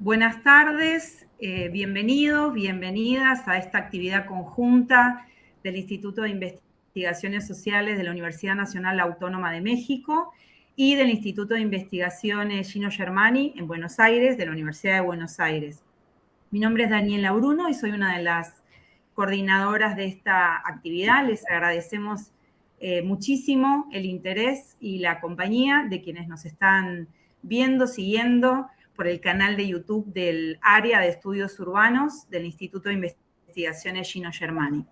Buenas tardes, bienvenidos, bienvenidas a esta actividad conjunta del Instituto de Investigaciones Sociales de la Universidad Nacional Autónoma de México y del Instituto de Investigaciones Gino Germani en Buenos Aires, de la Universidad de Buenos Aires. Mi nombre es Daniela Bruno y soy una de las coordinadoras de esta actividad. Les agradecemos muchísimo el interés y la compañía de quienes nos están viendo, siguiendo por el canal de YouTube del Área de Estudios Urbanos del Instituto de Investigaciones Gino Germani.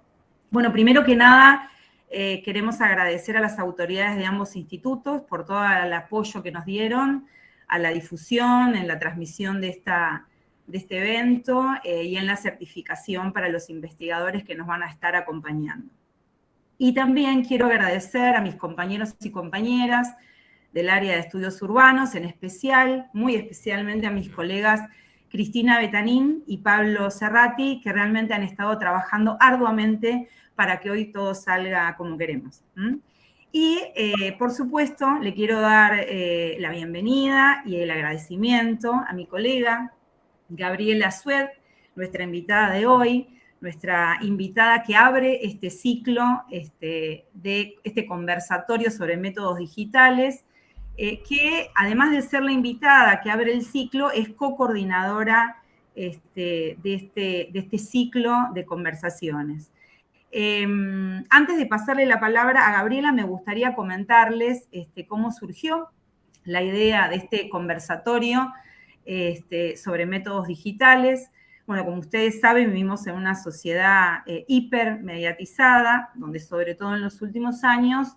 Bueno, primero que nada, queremos agradecer a las autoridades de ambos institutos por todo el apoyo que nos dieron a la difusión, en la transmisión de este evento y en la certificación para los investigadores que nos van a estar acompañando. Y también quiero agradecer a mis compañeros y compañeras del área de estudios urbanos, en especial, muy especialmente a mis colegas Cristina Betanín y Pablo Serrati, que realmente han estado trabajando arduamente para que hoy todo salga como queremos. Y, por supuesto, le quiero dar la bienvenida y el agradecimiento a mi colega Gabriela Sued, nuestra invitada de hoy, nuestra invitada que abre este ciclo, de este conversatorio sobre métodos digitales, que además de ser la invitada que abre el ciclo, es co-coordinadora de este ciclo de conversaciones. Antes de pasarle la palabra a Gabriela, me gustaría comentarles cómo surgió la idea de este conversatorio sobre métodos digitales. Bueno, como ustedes saben, vivimos en una sociedad hipermediatizada, donde sobre todo en los últimos años,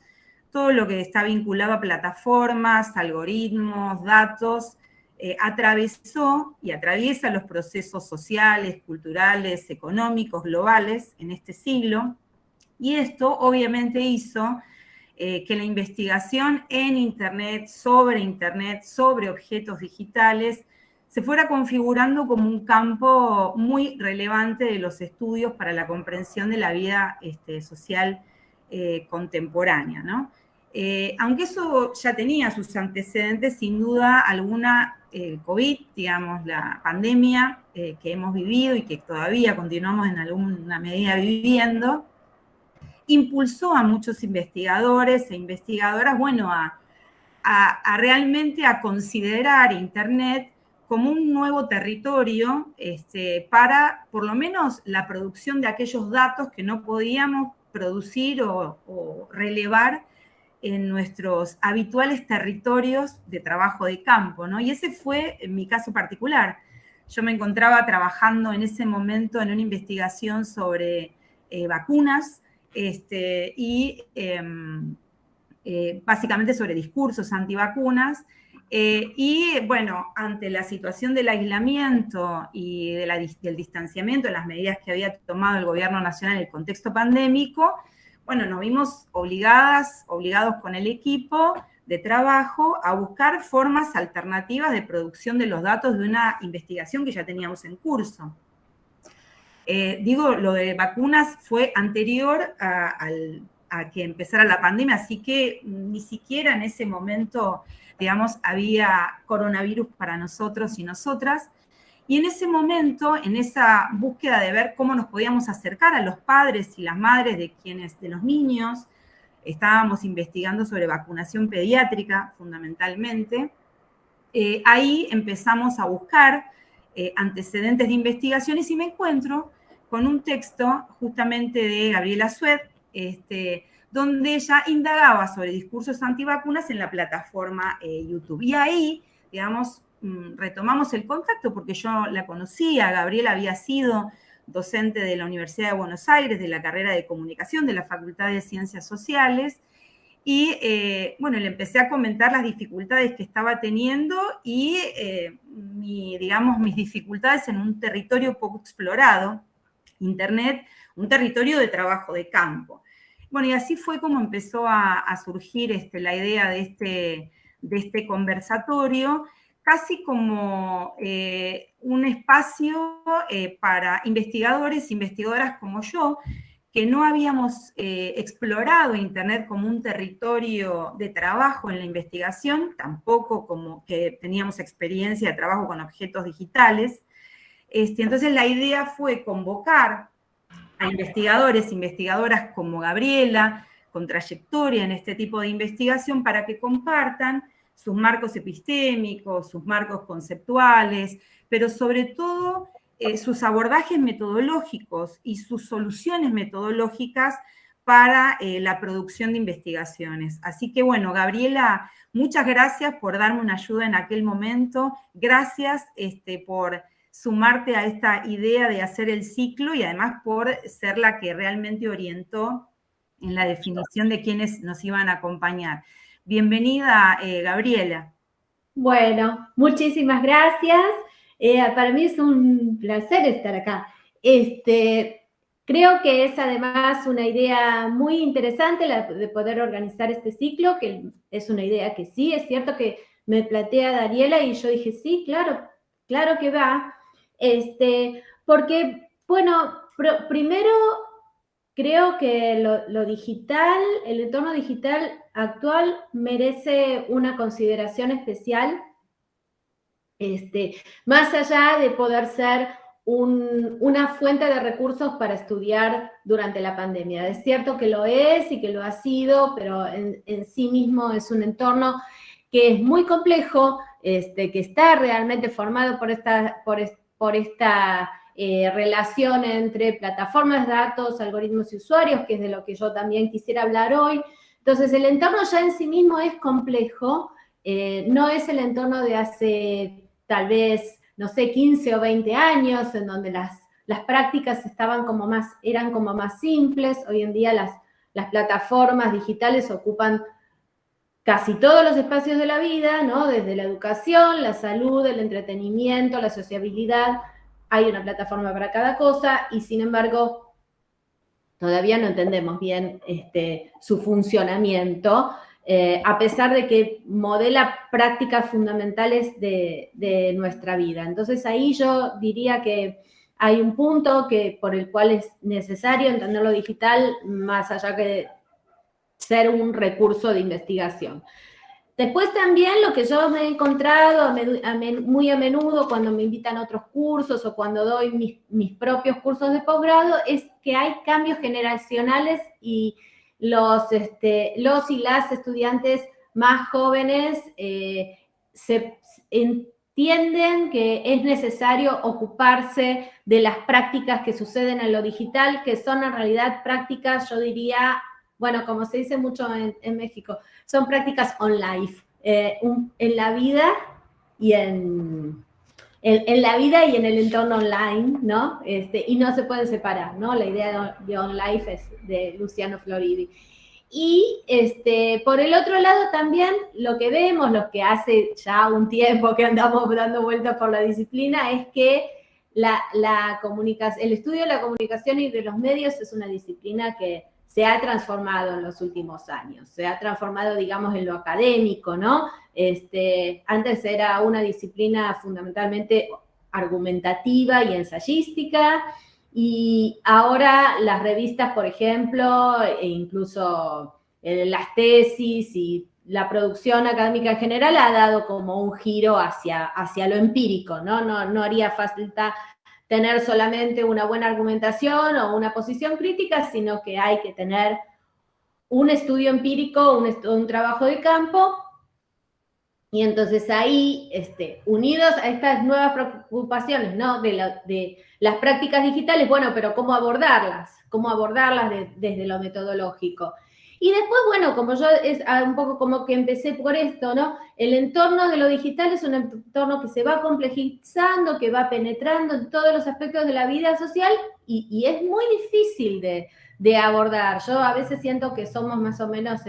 todo lo que está vinculado a plataformas, algoritmos, datos, atravesó y atraviesa los procesos sociales, culturales, económicos, globales en este siglo. Y esto obviamente hizo que la investigación en Internet, sobre objetos digitales, se fuera configurando como un campo muy relevante de los estudios para la comprensión de la vida social contemporánea, ¿no? Aunque eso ya tenía sus antecedentes, sin duda alguna, el COVID, digamos, la pandemia que hemos vivido y que todavía continuamos en alguna medida viviendo, impulsó a muchos investigadores e investigadoras, bueno, a realmente a considerar Internet como un nuevo territorio para, por lo menos, la producción de aquellos datos que no podíamos producir o relevar en nuestros habituales territorios de trabajo de campo, ¿no? Y ese fue mi caso particular. Yo me encontraba trabajando en ese momento en una investigación sobre vacunas y básicamente sobre discursos antivacunas. Y bueno, ante la situación del aislamiento y del distanciamiento, de las medidas que había tomado el gobierno nacional en el contexto pandémico, bueno, nos vimos obligados con el equipo de trabajo a buscar formas alternativas de producción de los datos de una investigación que ya teníamos en curso. Digo, lo de vacunas fue anterior a que empezara la pandemia, así que ni siquiera en ese momento, digamos, había coronavirus para nosotros y nosotras. Y en ese momento, en esa búsqueda de ver cómo nos podíamos acercar a los padres y las madres de los niños, estábamos investigando sobre vacunación pediátrica fundamentalmente. Ahí empezamos a buscar antecedentes de investigaciones y me encuentro con un texto justamente de Gabriela Sued, donde ella indagaba sobre discursos antivacunas en la plataforma YouTube. Y ahí, digamos, retomamos el contacto porque yo la conocía, Gabriela había sido docente de la Universidad de Buenos Aires, de la carrera de comunicación, de la Facultad de Ciencias Sociales, y bueno, le empecé a comentar las dificultades que estaba teniendo y mis dificultades en un territorio poco explorado, Internet, un territorio de trabajo de campo. Bueno, y así fue como empezó a surgir la idea de este conversatorio, casi como un espacio para investigadores, investigadoras como yo, que no habíamos explorado Internet como un territorio de trabajo en la investigación, tampoco como que teníamos experiencia de trabajo con objetos digitales. Entonces la idea fue convocar a investigadores, investigadoras como Gabriela, con trayectoria en este tipo de investigación, para que compartan sus marcos epistémicos, sus marcos conceptuales, pero sobre todo sus abordajes metodológicos y sus soluciones metodológicas para la producción de investigaciones. Así que bueno, Gabriela, muchas gracias por darme una ayuda en aquel momento. Gracias por sumarte a esta idea de hacer el ciclo y además por ser la que realmente orientó en la definición de quiénes nos iban a acompañar. Bienvenida, Gabriela. Bueno, muchísimas gracias. Para mí es un placer estar acá. Creo que es además una idea muy interesante la de poder organizar este ciclo, que es una idea que sí, es cierto que me plantea Daniela y yo dije, sí, claro, claro que va. Porque, bueno, primero creo que lo digital, el entorno digital actual merece una consideración especial, más allá de poder ser una fuente de recursos para estudiar durante la pandemia. Es cierto que lo es y que lo ha sido, pero en sí mismo es un entorno que es muy complejo, que está realmente formado por esta relación entre plataformas, datos, algoritmos y usuarios, que es de lo que yo también quisiera hablar hoy. Entonces, el entorno ya en sí mismo es complejo, no es el entorno de hace tal vez, no sé, 15 o 20 años, en donde las prácticas eran como más simples. Hoy en día las plataformas digitales ocupan casi todos los espacios de la vida, ¿no? Desde la educación, la salud, el entretenimiento, la sociabilidad. Hay una plataforma para cada cosa y, sin embargo, todavía no entendemos bien su funcionamiento, a pesar de que modela prácticas fundamentales de nuestra vida. Entonces, ahí yo diría que hay un punto por el cual es necesario entender lo digital, más allá que ser un recurso de investigación. Después también lo que yo me he encontrado muy a menudo cuando me invitan a otros cursos o cuando doy mis propios cursos de posgrado es que hay cambios generacionales y los y las estudiantes más jóvenes se entienden que es necesario ocuparse de las prácticas que suceden en lo digital, que son en realidad prácticas, yo diría, bueno, como se dice mucho en México, son prácticas on life, en la vida y en la vida y en el entorno online, ¿no? Y no se pueden separar, ¿no? La idea de on life es de Luciano Floridi. Y por el otro lado también lo que vemos, lo que hace ya un tiempo que andamos dando vueltas por la disciplina, es que el estudio de la comunicación y de los medios es una disciplina que se ha transformado en los últimos años, se ha transformado, digamos, en lo académico, ¿no? Antes era una disciplina fundamentalmente argumentativa y ensayística, y ahora las revistas, por ejemplo, e incluso las tesis y la producción académica en general ha dado como un giro hacia lo empírico, ¿no? No haría falta tener solamente una buena argumentación o una posición crítica, sino que hay que tener un estudio empírico, un trabajo de campo. Y entonces ahí, unidos a estas nuevas preocupaciones, ¿no? De las prácticas digitales, bueno, pero ¿cómo abordarlas? ¿Cómo abordarlas desde lo metodológico? Y después, bueno, como yo es un poco como que empecé por esto, ¿no? El entorno de lo digital es un entorno que se va complejizando, que va penetrando en todos los aspectos de la vida social y es muy difícil de abordar. Yo a veces siento que somos más o menos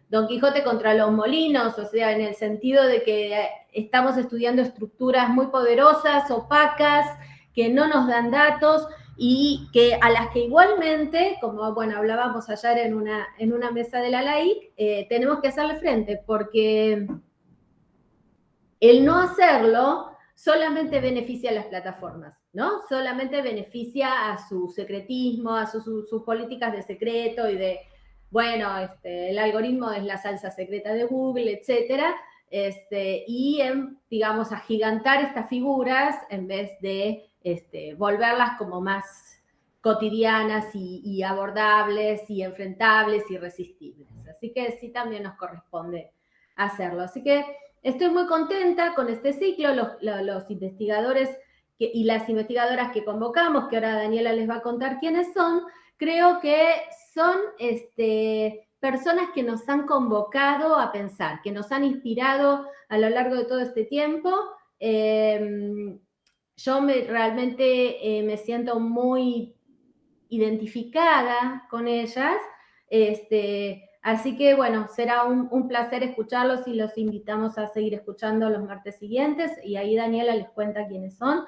Don Quijote contra los molinos, o sea, en el sentido de que estamos estudiando estructuras muy poderosas, opacas, que no nos dan datos y que a las que igualmente, como bueno, hablábamos ayer en una mesa de la LAIC, tenemos que hacerle frente, porque el no hacerlo solamente beneficia a las plataformas, ¿no? Solamente beneficia a su secretismo, a sus políticas de secreto y de, bueno, el algoritmo es la salsa secreta de Google, etcétera, y digamos, agigantar estas figuras en vez de volverlas como más cotidianas y abordables y enfrentables y resistibles. Así que sí, también nos corresponde hacerlo. Así que estoy muy contenta con este ciclo. Los investigadores y las investigadoras que convocamos, que ahora Daniela les va a contar quiénes son, creo que son personas que nos han convocado a pensar, que nos han inspirado a lo largo de todo este tiempo. Yo realmente me siento muy identificada con ellas, así que bueno, será un placer escucharlos y los invitamos a seguir escuchando los martes siguientes, y ahí Daniela les cuenta quiénes son.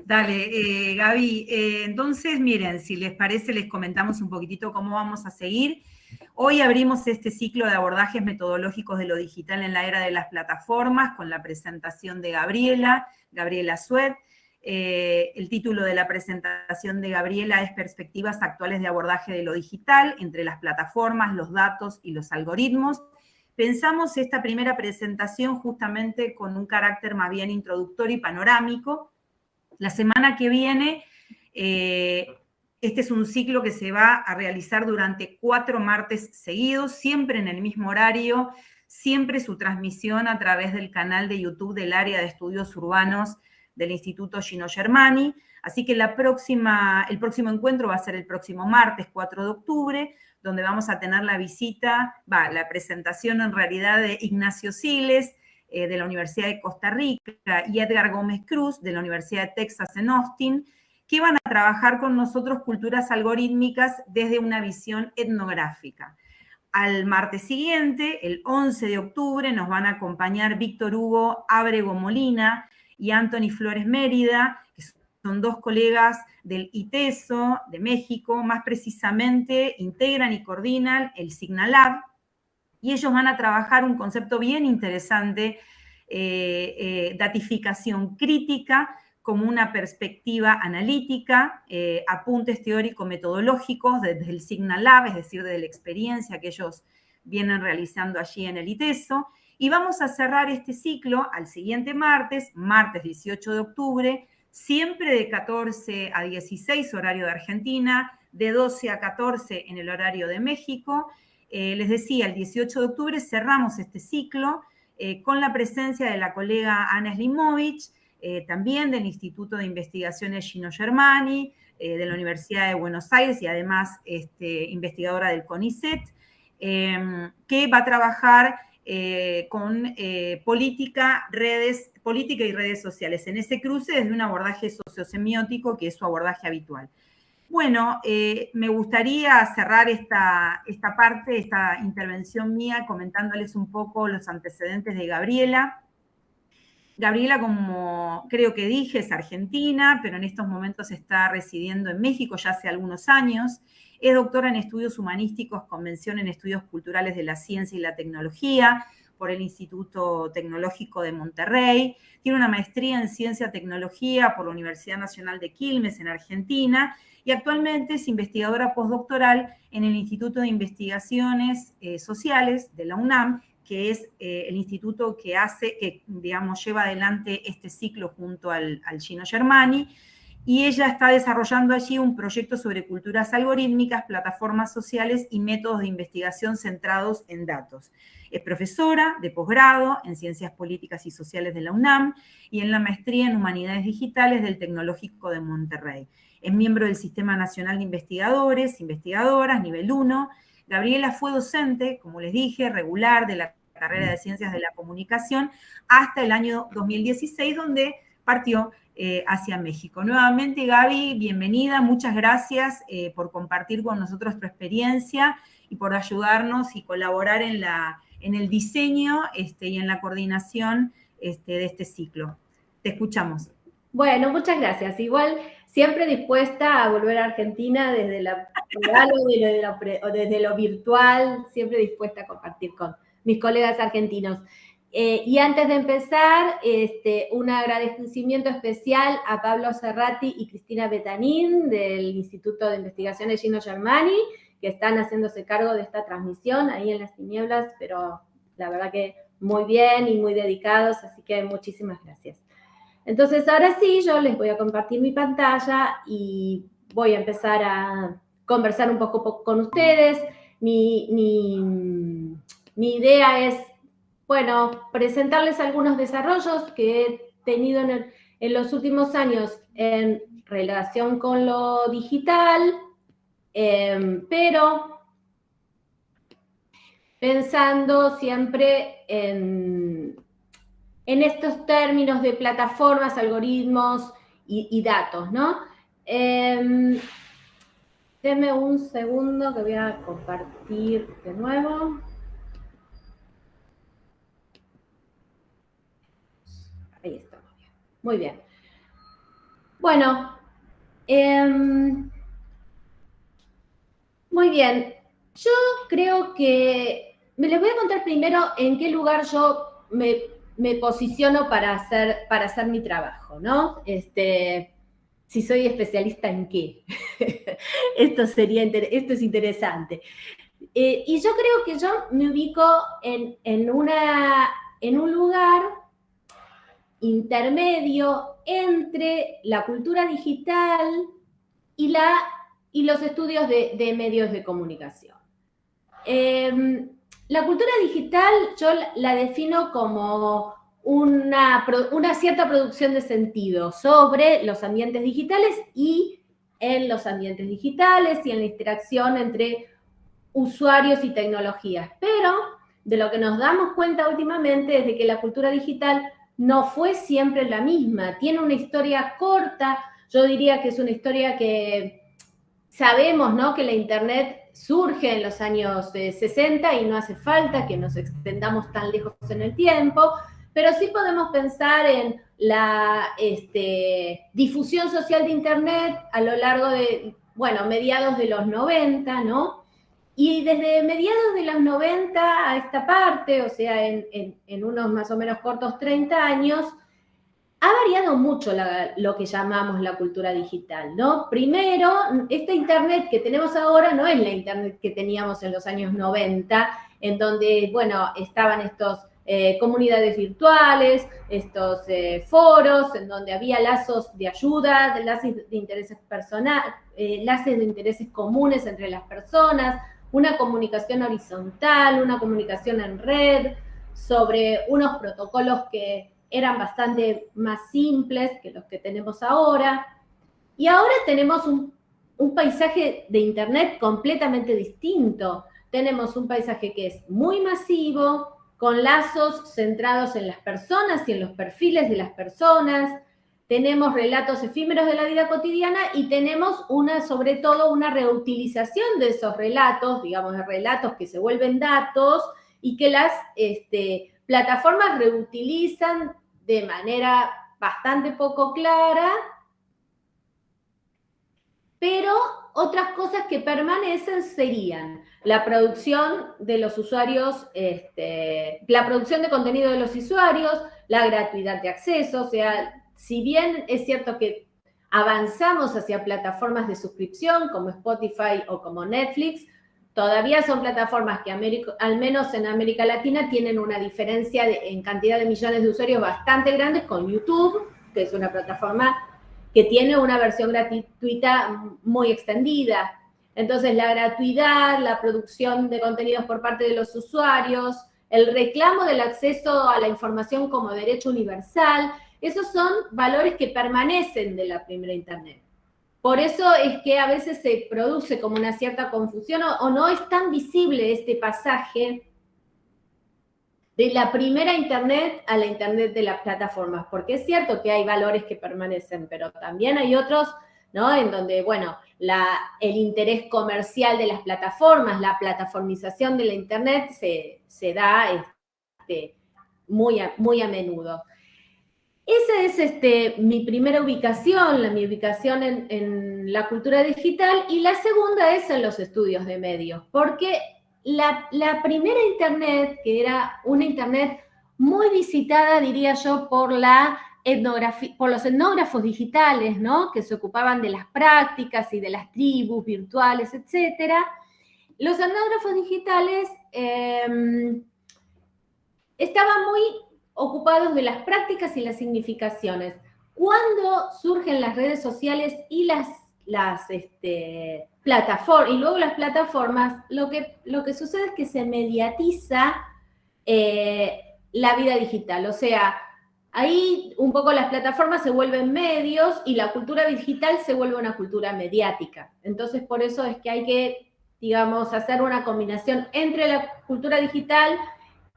Dale, Gaby, entonces miren, si les parece les comentamos un poquitito cómo vamos a seguir. Hoy abrimos este ciclo de abordajes metodológicos de lo digital en la era de las plataformas con la presentación de Gabriela Sued. El título de la presentación de Gabriela es Perspectivas actuales de abordaje de lo digital entre las plataformas, los datos y los algoritmos. Pensamos esta primera presentación justamente con un carácter más bien introductorio y panorámico. La semana que viene, este es un ciclo que se va a realizar durante 4 martes seguidos, siempre en el mismo horario, siempre su transmisión a través del canal de YouTube del área de estudios urbanos del Instituto Gino Germani. Así que el próximo encuentro va a ser el próximo martes 4 de octubre, donde vamos a tener la presentación en realidad de Ignacio Siles, de la Universidad de Costa Rica, y Edgar Gómez Cruz, de la Universidad de Texas en Austin, que van a trabajar con nosotros culturas algorítmicas desde una visión etnográfica. Al martes siguiente, el 11 de octubre, nos van a acompañar Víctor Hugo Ábrego Molina y Anthony Flores Mérida, que son 2 colegas del ITESO de México, más precisamente integran y coordinan el Signalab, y ellos van a trabajar un concepto bien interesante, datificación crítica como una perspectiva analítica, apuntes teórico-metodológicos desde el Signalab, es decir, desde la experiencia que ellos vienen realizando allí en el ITESO. Y vamos a cerrar este ciclo al siguiente martes 18 de octubre, siempre de 14 a 16 horario de Argentina, de 12 a 14 en el horario de México. Les decía, el 18 de octubre cerramos este ciclo con la presencia de la colega Ana Slimovich, también del Instituto de Investigaciones Gino Germani, de la Universidad de Buenos Aires y además investigadora del CONICET, que va a trabajar con política y redes sociales, en ese cruce desde un abordaje sociosemiótico que es su abordaje habitual. Bueno, me gustaría cerrar esta parte, esta intervención mía, comentándoles un poco los antecedentes de Gabriela. Gabriela, como creo que dije, es argentina, pero en estos momentos está residiendo en México ya hace algunos años. Es doctora en estudios humanísticos con mención en estudios culturales de la ciencia y la tecnología por el Instituto Tecnológico de Monterrey. Tiene una maestría en ciencia y tecnología por la Universidad Nacional de Quilmes en Argentina y actualmente es investigadora postdoctoral en el Instituto de Investigaciones Sociales de la UNAM, que es el instituto que lleva adelante este ciclo junto al Gino Germani, y ella está desarrollando allí un proyecto sobre culturas algorítmicas, plataformas sociales y métodos de investigación centrados en datos. Es profesora de posgrado en Ciencias Políticas y Sociales de la UNAM y en la maestría en Humanidades Digitales del Tecnológico de Monterrey. Es miembro del Sistema Nacional de Investigadoras, nivel 1. Gabriela fue docente, como les dije, regular de la carrera de Ciencias de la Comunicación hasta el año 2016, donde partió hacia México. Nuevamente, Gaby, bienvenida, muchas gracias por compartir con nosotros tu experiencia y por ayudarnos y colaborar en el diseño y en la coordinación de este ciclo. Te escuchamos. Bueno, muchas gracias. Igual, siempre dispuesta a volver a Argentina desde desde lo virtual, siempre dispuesta a compartir con mis colegas argentinos. Y antes de empezar, un agradecimiento especial a Pablo Cerrati y Cristina Betanín del Instituto de Investigaciones Gino Germani, que están haciéndose cargo de esta transmisión ahí en las tinieblas, pero la verdad que muy bien y muy dedicados, así que muchísimas gracias. Entonces, ahora sí, yo les voy a compartir mi pantalla y voy a empezar a conversar un poco con ustedes. Mi idea es, bueno, presentarles algunos desarrollos que he tenido en los últimos años en relación con lo digital, pero pensando siempre en estos términos de plataformas, algoritmos y datos, ¿no? Denme un segundo que voy a compartir de nuevo. Ahí está, muy bien. Bueno, muy bien. Yo creo que les voy a contar primero en qué lugar yo me posiciono para hacer mi trabajo, ¿no? Si soy especialista en qué. Esto es interesante. Y yo creo que yo me ubico en un lugar intermedio entre la cultura digital y los estudios de medios de comunicación. La cultura digital yo la defino como una cierta producción de sentido sobre los ambientes digitales y en los ambientes digitales y en la interacción entre usuarios y tecnologías. Pero de lo que nos damos cuenta últimamente es de que la cultura digital no fue siempre la misma. Tiene una historia corta, yo diría que es una historia que sabemos, ¿no?, que la Internet surge en los años 60 y no hace falta que nos extendamos tan lejos en el tiempo, pero sí podemos pensar en la difusión social de Internet a lo largo de, bueno, mediados de los 90, ¿no? Y desde mediados de los 90 a esta parte, o sea, en unos más o menos cortos 30 años, ha variado mucho lo que llamamos la cultura digital, ¿no? Primero, esta Internet que tenemos ahora no es la Internet que teníamos en los años 90, en donde, bueno, estaban estos comunidades virtuales, estos foros, en donde había lazos de ayuda, lazos de intereses lazos de intereses comunes entre las personas, una comunicación horizontal, una comunicación en red, sobre unos protocolos que eran bastante más simples que los que tenemos ahora. Y ahora tenemos un paisaje de Internet completamente distinto. Tenemos un paisaje que es muy masivo, con lazos centrados en las personas y en los perfiles de las personas. Tenemos relatos efímeros de la vida cotidiana y tenemos sobre todo una reutilización de esos relatos, digamos, de relatos que se vuelven datos y que las plataformas reutilizan de manera bastante poco clara, pero otras cosas que permanecen serían la producción de los usuarios, la producción de contenido de los usuarios, la gratuidad de acceso, o sea, si bien es cierto que avanzamos hacia plataformas de suscripción como Spotify o como Netflix, todavía son plataformas que al menos en América Latina tienen una diferencia en cantidad de millones de usuarios bastante grandes con YouTube, que es una plataforma que tiene una versión gratuita muy extendida. Entonces, la gratuidad, la producción de contenidos por parte de los usuarios, el reclamo del acceso a la información como derecho universal, esos son valores que permanecen de la primera Internet. Por eso es que a veces se produce como una cierta confusión o no es tan visible este pasaje de la primera Internet a la Internet de las plataformas, porque es cierto que hay valores que permanecen, pero también hay otros, ¿no?, en donde, bueno, el interés comercial de las plataformas, la plataformización de la Internet se da muy a menudo. Esa es mi primera ubicación, mi ubicación en la cultura digital, y la segunda es en los estudios de medios, porque la primera Internet, que era una Internet muy visitada, diría yo, por por los etnógrafos digitales, ¿no? Que se ocupaban de las prácticas y de las tribus virtuales, etcétera. Los etnógrafos digitales estaban muy ocupados de las prácticas y las significaciones. Cuando surgen las redes sociales y las plataformas, y luego las plataformas, lo que sucede es que se mediatiza la vida digital. O sea, ahí un poco las plataformas se vuelven medios y la cultura digital se vuelve una cultura mediática. Entonces, por eso es que hay que, digamos, hacer una combinación entre la cultura digital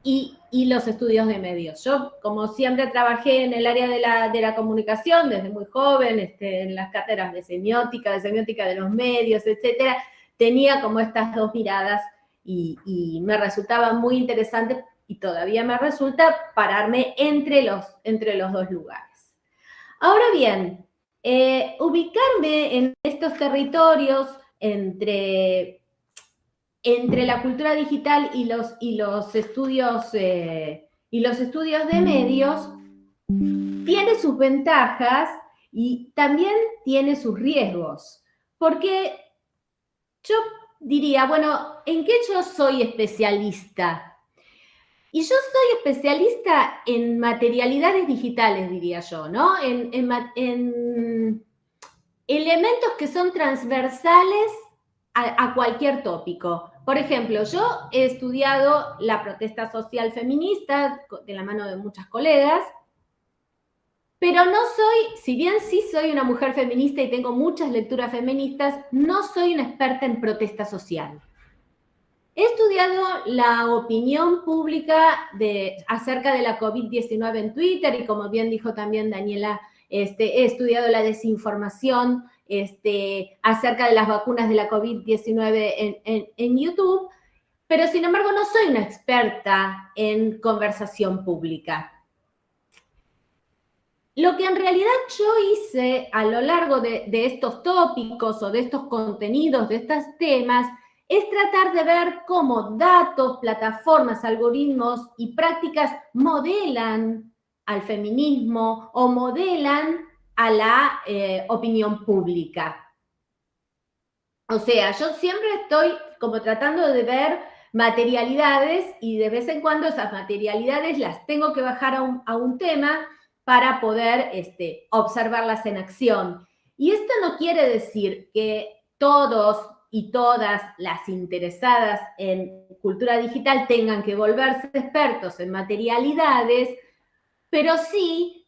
y los estudios de medios. Yo, como siempre, trabajé en el área de la comunicación desde muy joven, en las cátedras de semiótica de los medios, etcétera. Tenía como estas dos miradas y me resultaba muy interesante y todavía me resulta pararme entre los dos lugares. Ahora bien, ubicarme en estos territorios entre la cultura digital y los estudios de medios tiene sus ventajas y también tiene sus riesgos, porque yo diría, bueno, ¿en qué yo soy especialista? Y yo soy especialista en materialidades digitales, diría yo, ¿no? En elementos que son transversales a cualquier tópico. Por ejemplo, yo he estudiado la protesta social feminista de la mano de muchas colegas, pero no soy, si bien sí soy una mujer feminista y tengo muchas lecturas feministas, no soy una experta en protesta social. He estudiado la opinión pública acerca de la COVID-19 en Twitter y, como bien dijo también Daniela, he estudiado la desinformación acerca de las vacunas de la COVID-19 en YouTube, pero sin embargo no soy una experta en conversación pública. Lo que en realidad yo hice a lo largo de estos tópicos o de estos contenidos, de estos temas, es tratar de ver cómo datos, plataformas, algoritmos y prácticas modelan al feminismo o modelan a la opinión pública. O sea, yo siempre estoy como tratando de ver materialidades y de vez en cuando esas materialidades las tengo que bajar a un tema para poder observarlas en acción. Y esto no quiere decir que todos y todas las interesadas en cultura digital tengan que volverse expertos en materialidades, pero sí,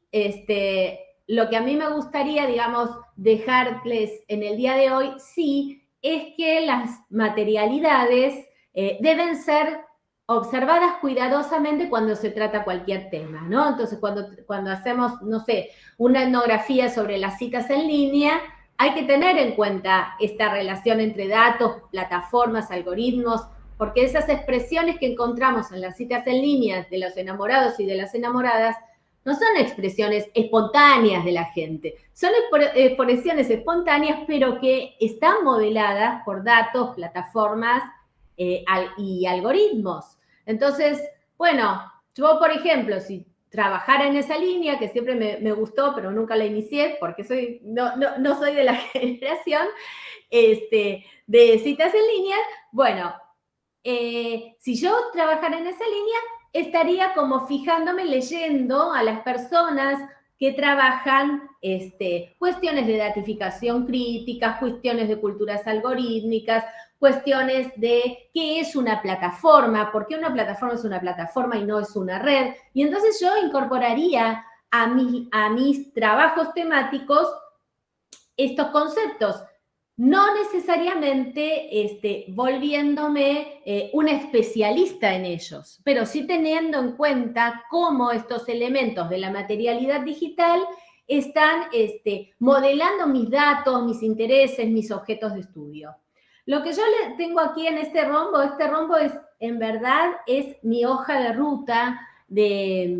lo que a mí me gustaría, digamos, dejarles en el día de hoy, sí, es que las materialidades deben ser observadas cuidadosamente cuando se trata cualquier tema, ¿no? Entonces, cuando hacemos, no sé, una etnografía sobre las citas en línea, hay que tener en cuenta esta relación entre datos, plataformas, algoritmos, porque esas expresiones que encontramos en las citas en línea de los enamorados y de las enamoradas no son expresiones espontáneas de la gente, son expresiones espontáneas, pero que están modeladas por datos, plataformas y algoritmos. Entonces, bueno, yo, por ejemplo, si trabajara en esa línea, que siempre me gustó, pero nunca la inicié, porque no soy de la generación de citas en línea, bueno, si yo trabajara en esa línea, estaría como fijándome, leyendo a las personas que trabajan cuestiones de datificación crítica, cuestiones de culturas algorítmicas, cuestiones de qué es una plataforma, por qué una plataforma es una plataforma y no es una red. Y entonces yo incorporaría a mis trabajos temáticos estos conceptos, no necesariamente volviéndome una especialista en ellos, pero sí teniendo en cuenta cómo estos elementos de la materialidad digital están modelando mis datos, mis intereses, mis objetos de estudio. Lo que yo tengo aquí en este rombo es, en verdad, es mi hoja de ruta de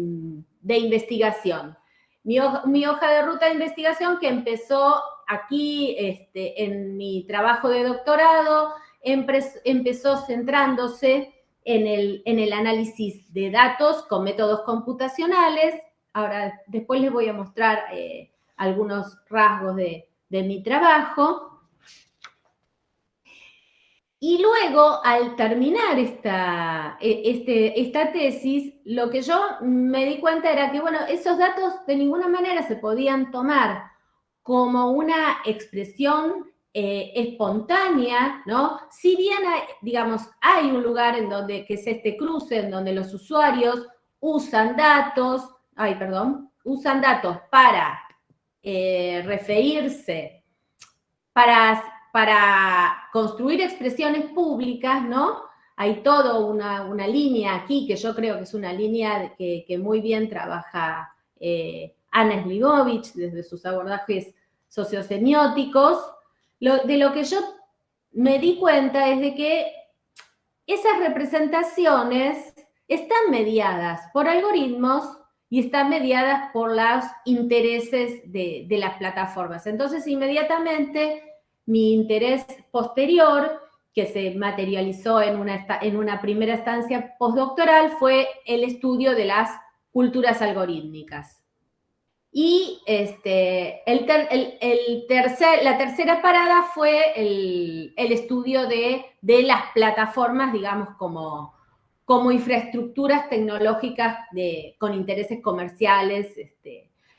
investigación. Mi hoja de ruta de investigación que empezó aquí en mi trabajo de doctorado, empezó centrándose en el análisis de datos con métodos computacionales. Ahora, después les voy a mostrar algunos rasgos de mi trabajo. Y luego, al terminar esta tesis, lo que yo me di cuenta era que, bueno, esos datos de ninguna manera se podían tomar como una expresión espontánea, ¿no? Si bien, hay un lugar en donde, que es este cruce, en donde los usuarios usan datos para referirse, para construir expresiones públicas, ¿no? Hay toda una línea aquí, que yo creo que es una línea que muy bien trabaja Anna Slivovic desde sus abordajes sociosemióticos. De lo que yo me di cuenta es de que esas representaciones están mediadas por algoritmos y están mediadas por los intereses de las plataformas. Entonces, inmediatamente, mi interés posterior, que se materializó en una primera estancia postdoctoral, fue el estudio de las culturas algorítmicas. Y la tercera parada fue el estudio de las plataformas, digamos, como infraestructuras tecnológicas con intereses comerciales,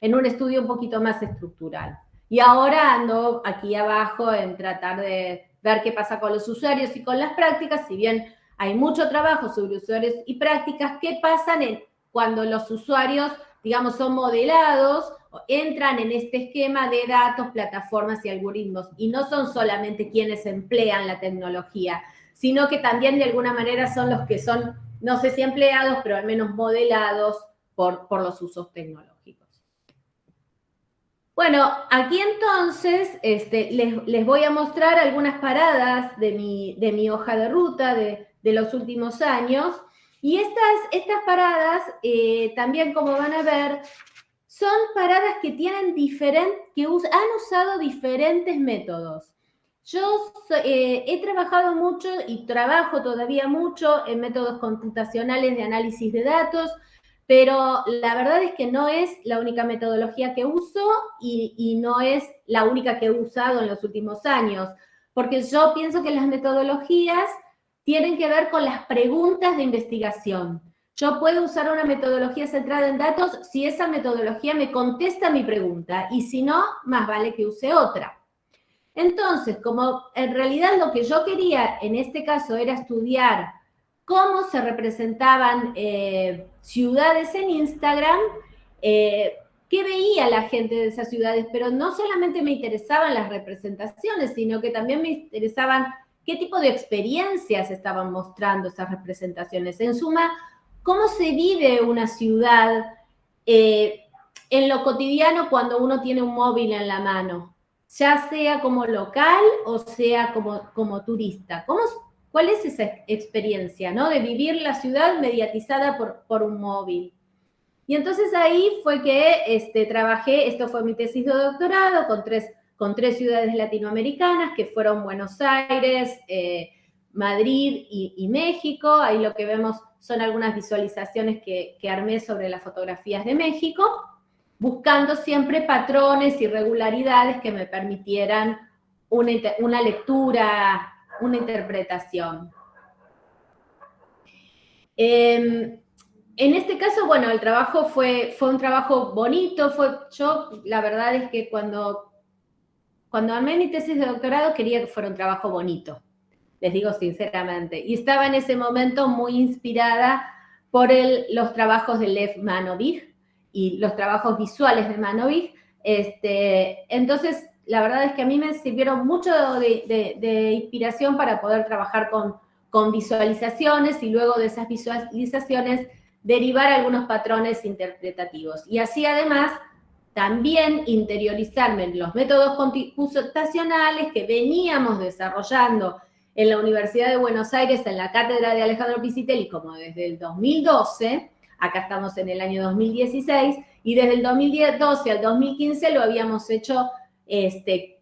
en un estudio un poquito más estructural. Y ahora ando aquí abajo en tratar de ver qué pasa con los usuarios y con las prácticas, si bien hay mucho trabajo sobre usuarios y prácticas, qué pasan cuando los usuarios, digamos, son modelados, entran en este esquema de datos, plataformas y algoritmos, y no son solamente quienes emplean la tecnología, sino que también de alguna manera son los que son, no sé si empleados, pero al menos modelados por los usos tecnológicos. Bueno, aquí entonces les voy a mostrar algunas paradas de mi hoja de ruta de los últimos años, y estas paradas también, como van a ver, son paradas que han usado diferentes métodos. Yo he trabajado mucho y trabajo todavía mucho en métodos computacionales de análisis de datos, pero la verdad es que no es la única metodología que uso y no es la única que he usado en los últimos años, porque yo pienso que las metodologías tienen que ver con las preguntas de investigación. Yo puedo usar una metodología centrada en datos si esa metodología me contesta mi pregunta, y si no, más vale que use otra. Entonces, como en realidad lo que yo quería en este caso era estudiar cómo se representaban ciudades en Instagram, qué veía la gente de esas ciudades, pero no solamente me interesaban las representaciones, sino que también me interesaban qué tipo de experiencias estaban mostrando esas representaciones. En suma, cómo se vive una ciudad en lo cotidiano cuando uno tiene un móvil en la mano, ya sea como local o sea como turista. ¿Cuál es esa experiencia, ¿no? De vivir la ciudad mediatizada por un móvil. Y entonces ahí fue que trabajé, esto fue mi tesis de doctorado, con tres ciudades latinoamericanas, que fueron Buenos Aires, Madrid y México. Ahí lo que vemos son algunas visualizaciones que armé sobre las fotografías de México, buscando siempre patrones y regularidades que me permitieran una lectura, una interpretación. En este caso, bueno, el trabajo fue un trabajo bonito. La verdad es que cuando armé mi tesis de doctorado quería que fuera un trabajo bonito, les digo sinceramente. Y estaba en ese momento muy inspirada por los trabajos de Lev Manovich y los trabajos visuales de Manovich. Entonces, la verdad es que a mí me sirvieron mucho de inspiración para poder trabajar con visualizaciones, y luego de esas visualizaciones derivar algunos patrones interpretativos. Y así, además, también interiorizarme en los métodos computacionales que veníamos desarrollando en la Universidad de Buenos Aires, en la cátedra de Alejandro Pisitelli, como desde el 2012, acá estamos en el año 2016, y desde el 2012 al 2015 lo habíamos hecho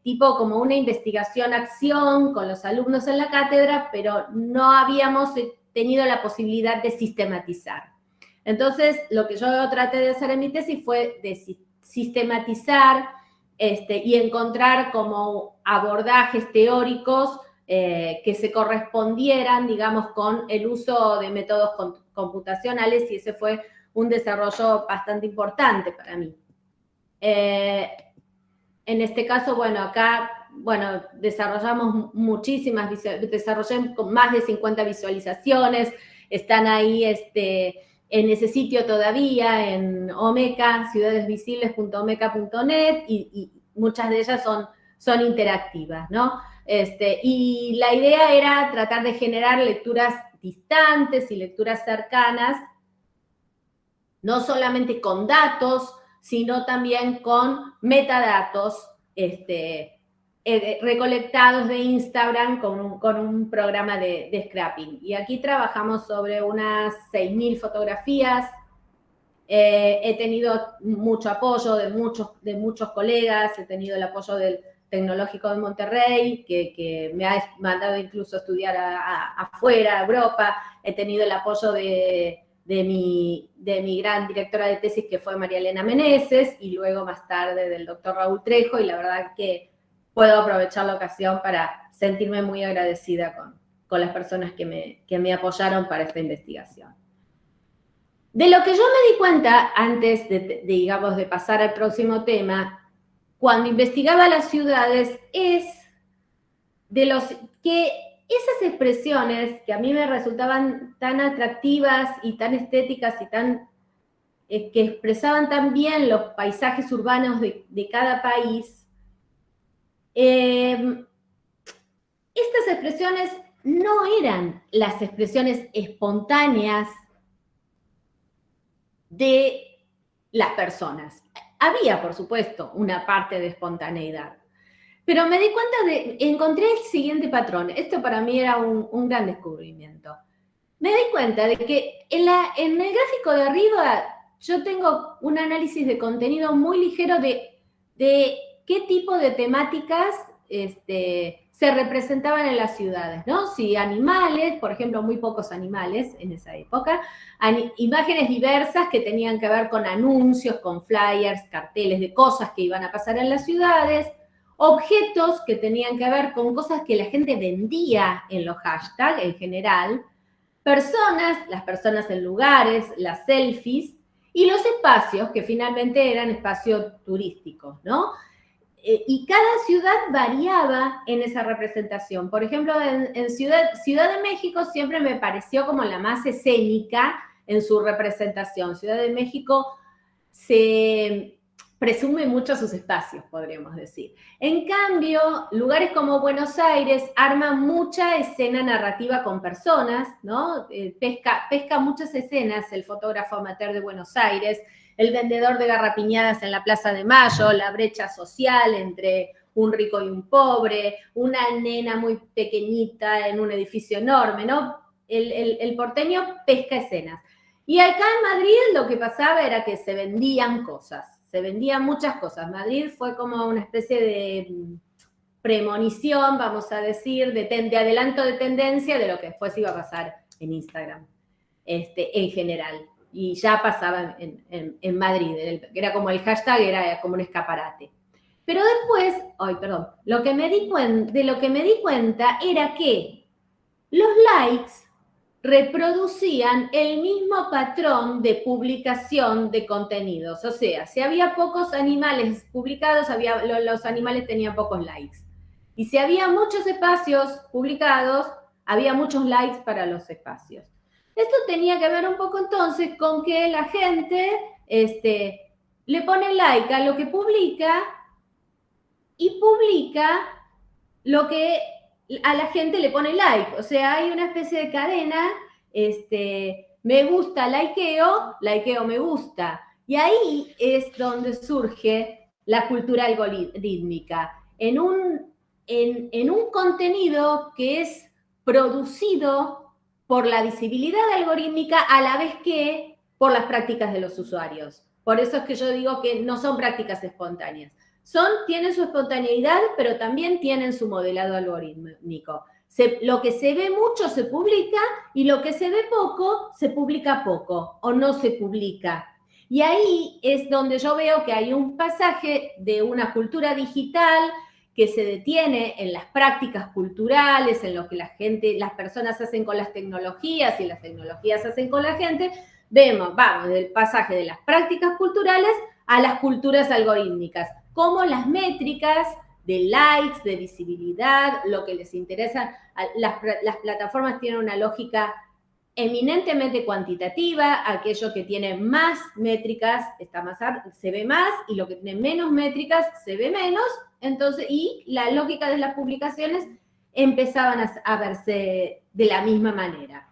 tipo como una investigación-acción con los alumnos en la cátedra, pero no habíamos tenido la posibilidad de sistematizar. Entonces, lo que yo traté de hacer en mi tesis fue de sistematizar y encontrar como abordajes teóricos que se correspondieran, digamos, con el uso de métodos computacionales, y ese fue un desarrollo bastante importante para mí. En este caso, bueno, acá, bueno, desarrollamos desarrollé con más de 50 visualizaciones, están ahí en ese sitio todavía, en Omeca, ciudadesvisibles.omeca.net, y muchas de ellas son interactivas, ¿no? Y la idea era tratar de generar lecturas distantes y lecturas cercanas, no solamente con datos, sino también con metadatos recolectados de Instagram con un programa de scrapping. Y aquí trabajamos sobre unas 6.000 fotografías. He tenido mucho apoyo de muchos colegas, he tenido el apoyo del Tecnológico de Monterrey, que me ha mandado incluso a estudiar afuera, a Europa. He tenido el apoyo de mi gran directora de tesis, que fue María Elena Meneses, y luego más tarde del doctor Raúl Trejo, y la verdad que puedo aprovechar la ocasión para sentirme muy agradecida con las personas que me apoyaron para esta investigación. De lo que yo me di cuenta antes digamos, de pasar al próximo tema, cuando investigaba las ciudades, es que esas expresiones que a mí me resultaban tan atractivas y tan estéticas y que expresaban tan bien los paisajes urbanos de cada país, estas expresiones no eran las expresiones espontáneas de las personas. Había, por supuesto, una parte de espontaneidad, pero me di cuenta encontré el siguiente patrón. Esto para mí era un gran descubrimiento. Me di cuenta de que en el gráfico de arriba yo tengo un análisis de contenido muy ligero de qué tipo de temáticas se representaban en las ciudades, ¿no? Si animales, por ejemplo, muy pocos animales en esa época, imágenes diversas que tenían que ver con anuncios, con flyers, carteles de cosas que iban a pasar en las ciudades, objetos que tenían que ver con cosas que la gente vendía en los hashtags en general, las personas en lugares, las selfies, y los espacios que finalmente eran espacios turísticos, ¿no? Y cada ciudad variaba en esa representación. Por ejemplo, en Ciudad de México siempre me pareció como la más escénica en su representación. Ciudad de México se presume mucho sus espacios, podríamos decir. En cambio, lugares como Buenos Aires arman mucha escena narrativa con personas, ¿no? Pesca muchas escenas el fotógrafo amateur de Buenos Aires, el vendedor de garrapiñadas en la Plaza de Mayo, la brecha social entre un rico y un pobre, una nena muy pequeñita en un edificio enorme, ¿no? El porteño pesca escenas. Y acá en Madrid lo que pasaba era que se vendían cosas, se vendían muchas cosas. Madrid fue como una especie de premonición, vamos a decir, de adelanto de tendencia de lo que después iba a pasar en Instagram, en general. Y ya pasaba en Madrid, era como el hashtag, era como un escaparate. Pero después, de lo que me di cuenta era que los likes reproducían el mismo patrón de publicación de contenidos. O sea, si había pocos animales publicados, los animales tenían pocos likes. Y si había muchos espacios publicados, había muchos likes para los espacios. Esto tenía que ver un poco entonces con que la gente le pone like a lo que publica y publica lo que a la gente le pone like. O sea, hay una especie de cadena, me gusta, likeo, me gusta. Y ahí es donde surge la cultura algorítmica, en un contenido que es producido por la visibilidad algorítmica a la vez que por las prácticas de los usuarios. Por eso es que yo digo que no son prácticas espontáneas. Tienen su espontaneidad, pero también tienen su modelado algorítmico. Lo que se ve mucho se publica y lo que se ve poco se publica poco o no se publica. Y ahí es donde yo veo que hay un pasaje de una cultura digital que se detiene en las prácticas culturales, en lo que las personas hacen con las tecnologías y las tecnologías hacen con la gente. Vamos del pasaje de las prácticas culturales a las culturas algorítmicas, como las métricas de likes, de visibilidad, lo que les interesa. Las plataformas tienen una lógica eminentemente cuantitativa, aquello que tiene más métricas se ve más, y lo que tiene menos métricas se ve menos. Entonces, y la lógica de las publicaciones empezaban a verse de la misma manera.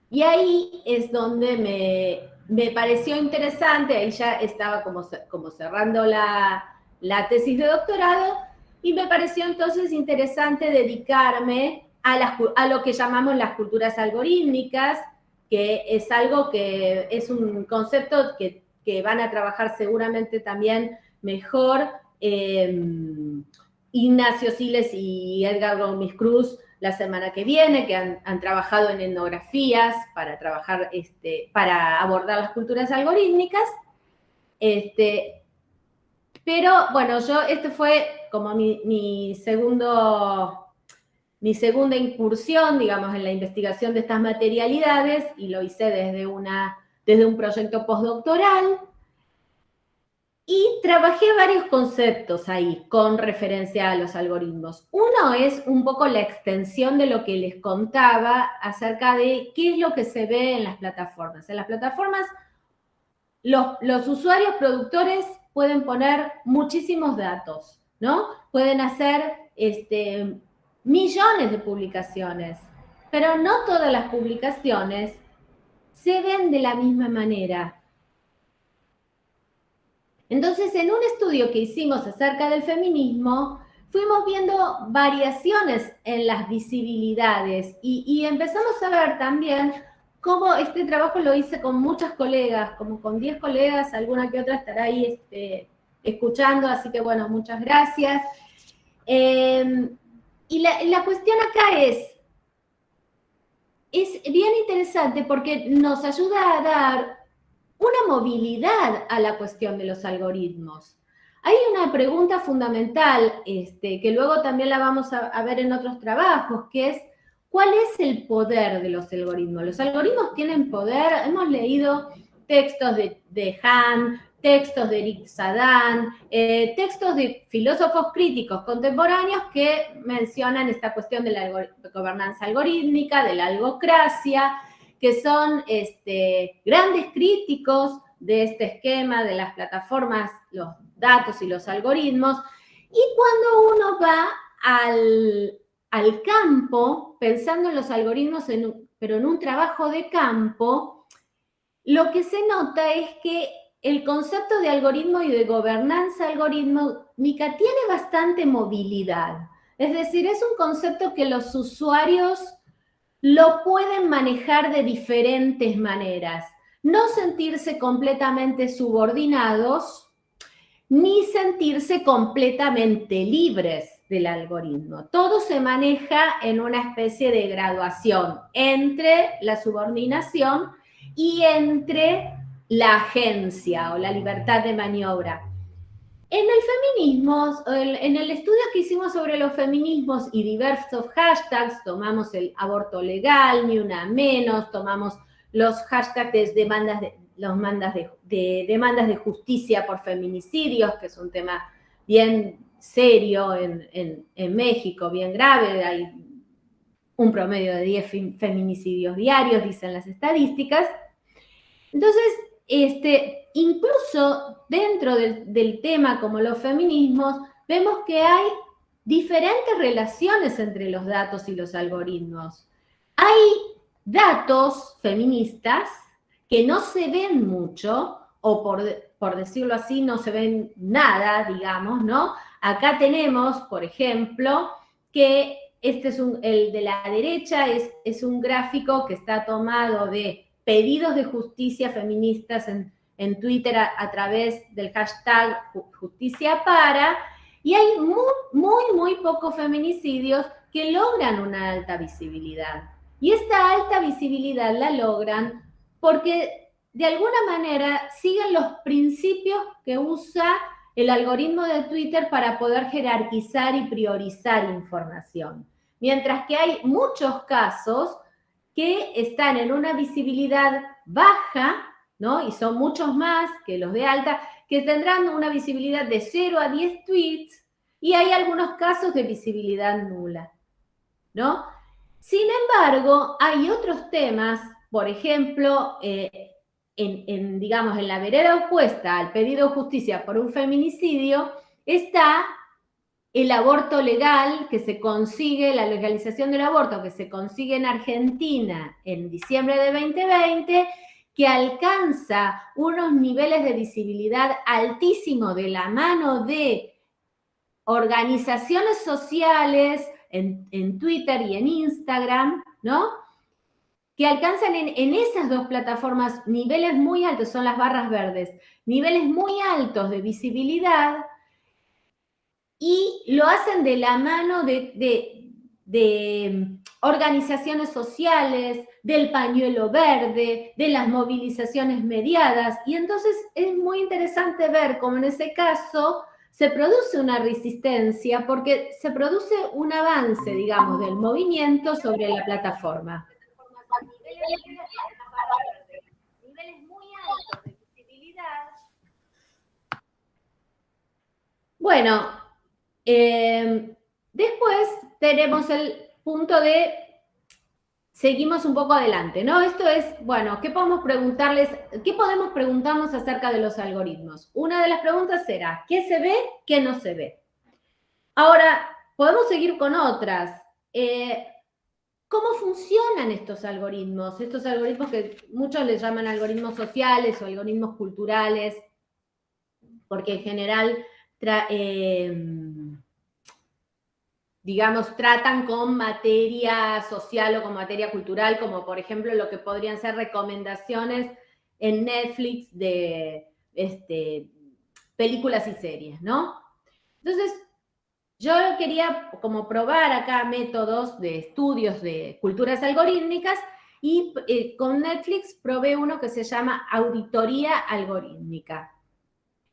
Y ahí es donde me pareció interesante, ahí ya estaba como cerrando la tesis de doctorado, y me pareció entonces interesante dedicarme a lo que llamamos las culturas algorítmicas, que es algo que es un concepto que van a trabajar seguramente también mejor Ignacio Siles y Edgar Gómez Cruz la semana que viene, que han trabajado en etnografías para trabajar, para abordar las culturas algorítmicas. Pero bueno, este fue como mi segunda incursión, digamos, en la investigación de estas materialidades, y lo hice desde un proyecto postdoctoral. Y trabajé varios conceptos ahí con referencia a los algoritmos. Uno es un poco la extensión de lo que les contaba acerca de qué es lo que se ve en las plataformas. En las plataformas, los usuarios productores pueden poner muchísimos datos, ¿no? Pueden hacer millones de publicaciones, pero no todas las publicaciones se ven de la misma manera. Entonces, en un estudio que hicimos acerca del feminismo, fuimos viendo variaciones en las visibilidades y empezamos a ver también cómo este trabajo lo hice con muchas colegas, como con 10 colegas, alguna que otra estará ahí escuchando, así que bueno, muchas gracias. Y la cuestión acá es bien interesante porque nos ayuda a dar una movilidad a la cuestión de los algoritmos. Hay una pregunta fundamental que luego también la vamos a ver en otros trabajos, que es ¿cuál es el poder de los algoritmos? ¿Los algoritmos tienen poder? Hemos leído textos de Han, textos de Eric Sadan, textos de filósofos críticos contemporáneos que mencionan esta cuestión de la gobernanza algorítmica, de la algocracia, que son grandes críticos de este esquema de las plataformas, los datos y los algoritmos. Y cuando uno va al campo, pensando en los algoritmos, pero en un trabajo de campo, lo que se nota es que el concepto de algoritmo y de gobernanza algorítmica tiene bastante movilidad. Es decir, es un concepto que los usuarios lo pueden manejar de diferentes maneras. No sentirse completamente subordinados, ni sentirse completamente libres del algoritmo. Todo se maneja en una especie de graduación entre la subordinación y entre la agencia o la libertad de maniobra. En el feminismo, en el estudio que hicimos sobre los feminismos y diversos hashtags, tomamos el aborto legal, ni una menos, tomamos los hashtags de demandas de justicia por feminicidios, que es un tema bien serio en México, bien grave. Hay un promedio de 10 feminicidios diarios, dicen las estadísticas. Entonces, incluso dentro del tema como los feminismos, vemos que hay diferentes relaciones entre los datos y los algoritmos. Hay datos feministas que no se ven mucho, o por decirlo así, no se ven nada, digamos, ¿no? Acá tenemos, por ejemplo, que el de la derecha es un gráfico que está tomado de pedidos de justicia feministas en Twitter a través del hashtag #JusticiaPara, y hay muy pocos feminicidios que logran una alta visibilidad. Y esta alta visibilidad la logran porque de alguna manera siguen los principios que usa el algoritmo de Twitter para poder jerarquizar y priorizar información. Mientras que hay muchos casos que están en una visibilidad baja, ¿no? Y son muchos más que los de alta, que tendrán una visibilidad de 0 a 10 tweets, y hay algunos casos de visibilidad nula, ¿no? Sin embargo, hay otros temas, por ejemplo, digamos, en la vereda opuesta al pedido de justicia por un feminicidio, está el aborto legal que se consigue, la legalización del aborto que se consigue en Argentina en diciembre de 2020, que alcanza unos niveles de visibilidad altísimos de la mano de organizaciones sociales en Twitter y en Instagram, ¿no? Que alcanzan en esas dos plataformas niveles muy altos, son las barras verdes, niveles muy altos de visibilidad, y lo hacen de la mano de organizaciones sociales, del pañuelo verde, de las movilizaciones mediadas. Y entonces es muy interesante ver cómo en ese caso se produce una resistencia porque se produce un avance, digamos, del movimiento sobre la plataforma. Niveles muy altos de visibilidad. Bueno, después tenemos el punto de, seguimos un poco adelante, ¿no? Esto es, bueno, ¿qué podemos preguntarnos acerca de los algoritmos? Una de las preguntas era, ¿qué se ve, qué no se ve? Ahora, podemos seguir con otras. ¿Cómo funcionan estos algoritmos? Estos algoritmos que muchos les llaman algoritmos sociales o algoritmos culturales, porque en general digamos, tratan con materia social o con materia cultural, como por ejemplo lo que podrían ser recomendaciones en Netflix de películas y series, ¿no? Entonces, yo quería como probar acá métodos de estudios de culturas algorítmicas y con Netflix probé uno que se llama auditoría algorítmica,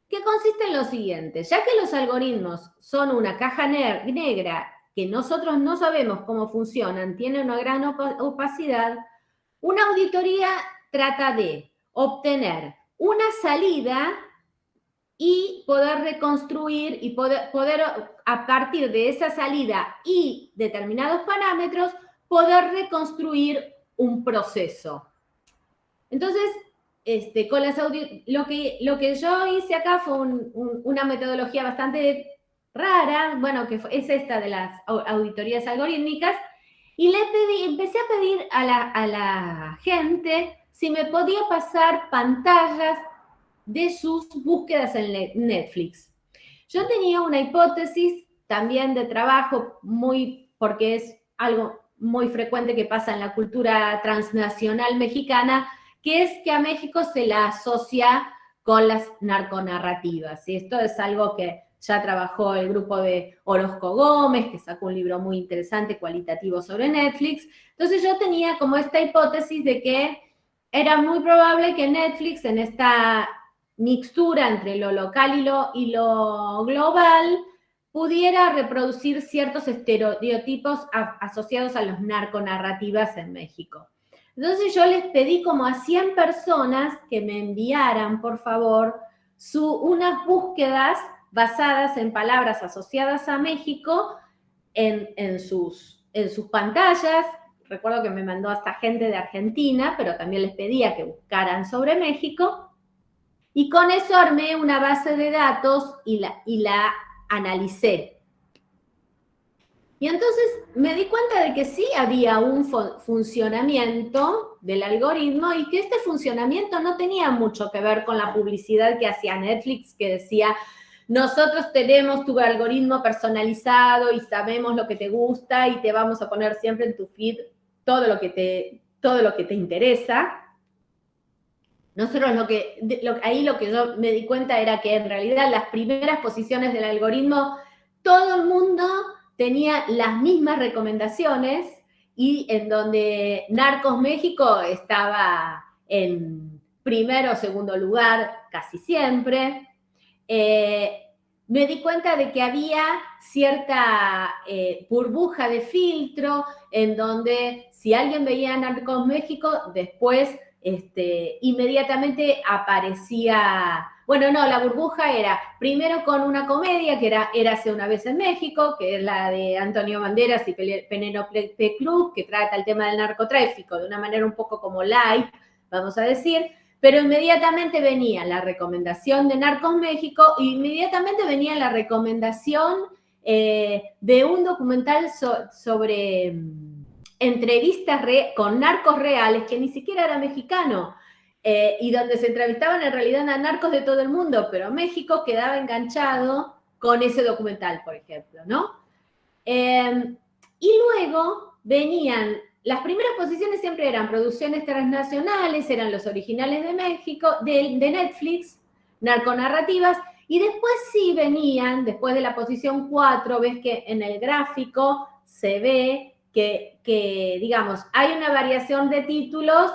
que consiste en lo siguiente: ya que los algoritmos son una caja negra que nosotros no sabemos cómo funcionan, tienen una gran opacidad, una auditoría trata de obtener una salida y poder reconstruir y poder a partir de esa salida y determinados parámetros, poder reconstruir un proceso. Entonces, con lo que yo hice acá fue una metodología bastante rara, bueno, que es esta de las auditorías algorítmicas, y empecé a pedir a la gente si me podía pasar pantallas de sus búsquedas en Netflix. Yo tenía una hipótesis también de trabajo, porque es algo muy frecuente que pasa en la cultura transnacional mexicana, que es que a México se la asocia con las narconarrativas. Y esto es algo que ya trabajó el grupo de Orozco Gómez, que sacó un libro muy interesante, cualitativo, sobre Netflix. Entonces yo tenía como esta hipótesis de que era muy probable que Netflix, en esta mixtura entre lo local y lo global, pudiera reproducir ciertos estereotipos asociados a las narconarrativas en México. Entonces yo les pedí como a 100 personas que me enviaran, por favor, unas búsquedas basadas en palabras asociadas a México en sus pantallas. Recuerdo que me mandó hasta gente de Argentina, pero también les pedía que buscaran sobre México. Y con eso armé una base de datos y la analicé. Y entonces me di cuenta de que sí había un funcionamiento del algoritmo y que este funcionamiento no tenía mucho que ver con la publicidad que hacía Netflix, que decía: nosotros tenemos tu algoritmo personalizado y sabemos lo que te gusta y te vamos a poner siempre en tu feed todo lo que te interesa. Nosotros ahí lo que yo me di cuenta era que en realidad las primeras posiciones del algoritmo, todo el mundo tenía las mismas recomendaciones y en donde Narcos México estaba en primero o segundo lugar casi siempre. Me di cuenta de que había cierta burbuja de filtro en donde si alguien veía Narcos México, después inmediatamente aparecía, bueno, no, la burbuja era primero con una comedia que era Érase una vez en México, que es la de Antonio Banderas y Penélope Cruz, que trata el tema del narcotráfico de una manera un poco como light, vamos a decir, pero inmediatamente venía la recomendación de Narcos México y inmediatamente venía la recomendación de un documental sobre entrevistas con narcos reales, que ni siquiera era mexicano, y donde se entrevistaban en realidad a narcos de todo el mundo, pero México quedaba enganchado con ese documental, por ejemplo, ¿no? Y luego venían, las primeras posiciones siempre eran producciones transnacionales, eran los originales de México, de Netflix, narconarrativas, y después sí venían, después de la posición 4, ves que en el gráfico se ve que, digamos, hay una variación de títulos.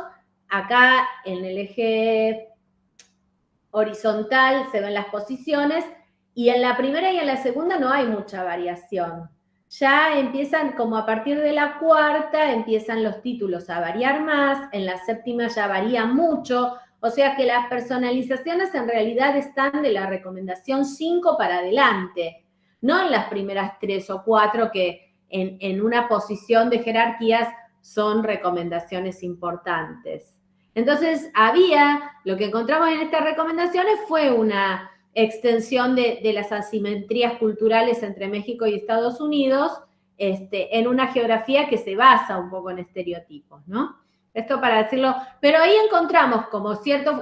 Acá en el eje horizontal se ven las posiciones y en la primera y en la segunda no hay mucha variación. Ya empiezan, como a partir de la cuarta, empiezan los títulos a variar más, en la séptima ya varía mucho, o sea que las personalizaciones en realidad están de la recomendación 5 para adelante, no en las primeras 3 o 4 que en una posición de jerarquías son recomendaciones importantes. Entonces, lo que encontramos en estas recomendaciones fue una extensión de las asimetrías culturales entre México y Estados Unidos en una geografía que se basa un poco en estereotipos, ¿no? Esto para decirlo, pero ahí encontramos como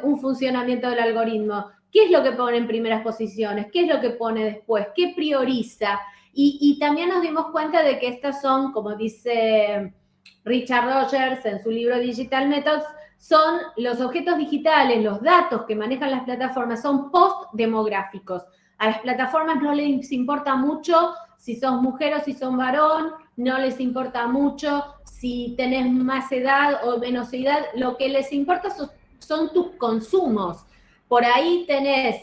un funcionamiento del algoritmo. ¿Qué es lo que pone en primeras posiciones? ¿Qué es lo que pone después? ¿Qué prioriza? Y también nos dimos cuenta de que estas son, como dice Richard Rogers en su libro Digital Methods, son los objetos digitales, los datos que manejan las plataformas, son post-demográficos. A las plataformas no les importa mucho si sos mujer o si sos varón, no les importa mucho si tenés más edad o menos edad, lo que les importa son tus consumos. Por ahí tenés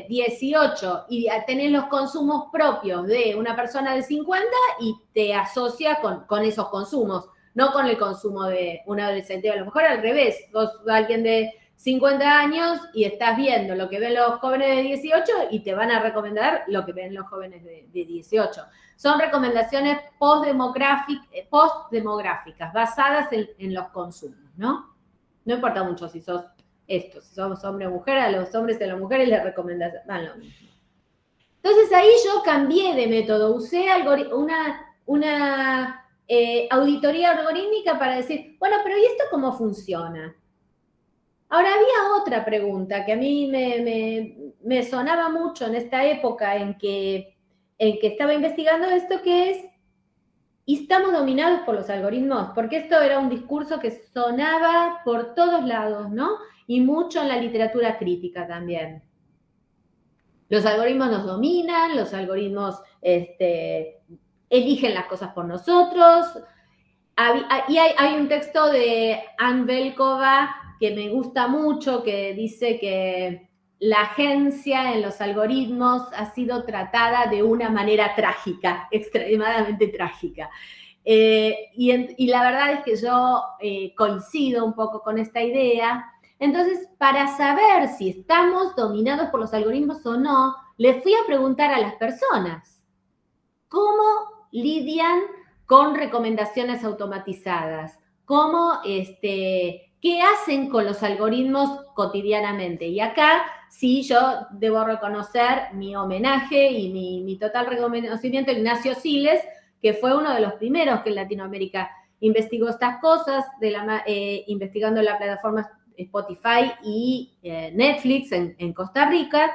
18 y tenés los consumos propios de una persona de 50 y te asocia con esos consumos, no con el consumo de un adolescente. A lo mejor al revés, sos alguien de 50 años y estás viendo lo que ven los jóvenes de 18 y te van a recomendar lo que ven los jóvenes de 18. Son recomendaciones post-demográficas, basadas en los consumos, ¿no? No importa mucho si sos si somos hombre o mujer, a los hombres y a las mujeres les recomiendan lo mismo. Entonces ahí yo cambié de método, usé una auditoría algorítmica para decir, bueno, pero ¿y esto cómo funciona? Ahora había otra pregunta que a mí me sonaba mucho en esta época en que estaba investigando esto, que es, ¿y estamos dominados por los algoritmos? Porque esto era un discurso que sonaba por todos lados, ¿no? Y mucho en la literatura crítica también. Los algoritmos nos dominan, los algoritmos eligen las cosas por nosotros. Y hay un texto de Ann Belkova que me gusta mucho, que dice que la agencia en los algoritmos ha sido tratada de una manera trágica, extremadamente trágica. Y la verdad es que yo coincido un poco con esta idea. Entonces, para saber si estamos dominados por los algoritmos o no, les fui a preguntar a las personas cómo lidian con recomendaciones automatizadas, qué hacen con los algoritmos cotidianamente. Y acá sí yo debo reconocer mi homenaje y mi total reconocimiento a Ignacio Siles, que fue uno de los primeros que en Latinoamérica investigó estas cosas, investigando la plataforma Spotify y Netflix en Costa Rica.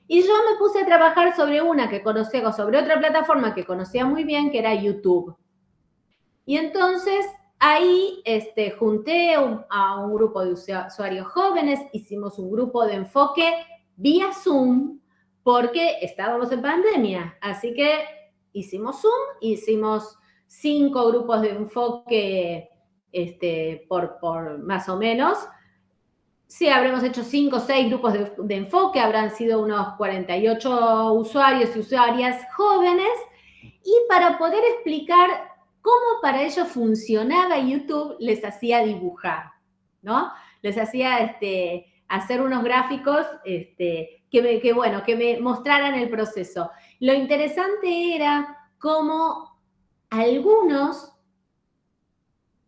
Y yo me puse a trabajar sobre sobre otra plataforma que conocía muy bien, que era YouTube. Y entonces ahí junté a un grupo de usuarios jóvenes, hicimos un grupo de enfoque vía Zoom, porque estábamos en pandemia. Así que hicimos Zoom, hicimos 5 grupos de enfoque por más o menos. Sí, habremos hecho 5 o 6 grupos de enfoque, habrán sido unos 48 usuarios y usuarias jóvenes, y para poder explicar cómo para ellos funcionaba YouTube, les hacía dibujar, ¿no? Les hacía hacer unos gráficos que me mostraran el proceso. Lo interesante era cómo algunos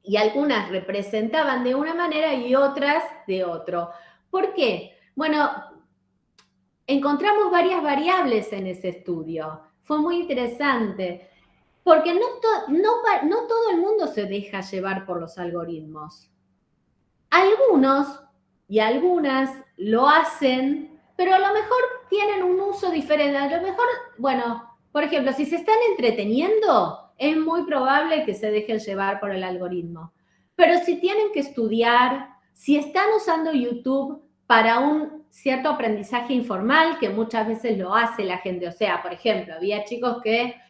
y algunas representaban de una manera y otras de otro. ¿Por qué? Bueno, encontramos varias variables en ese estudio. Fue muy interesante, porque no todo el mundo se deja llevar por los algoritmos. Algunos y algunas lo hacen, pero a lo mejor tienen un uso diferente. A lo mejor, bueno, por ejemplo, si se están entreteniendo, es muy probable que se dejen llevar por el algoritmo. Pero si tienen que estudiar, si están usando YouTube para un cierto aprendizaje informal, que muchas veces lo hace la gente. O sea, por ejemplo, había chicos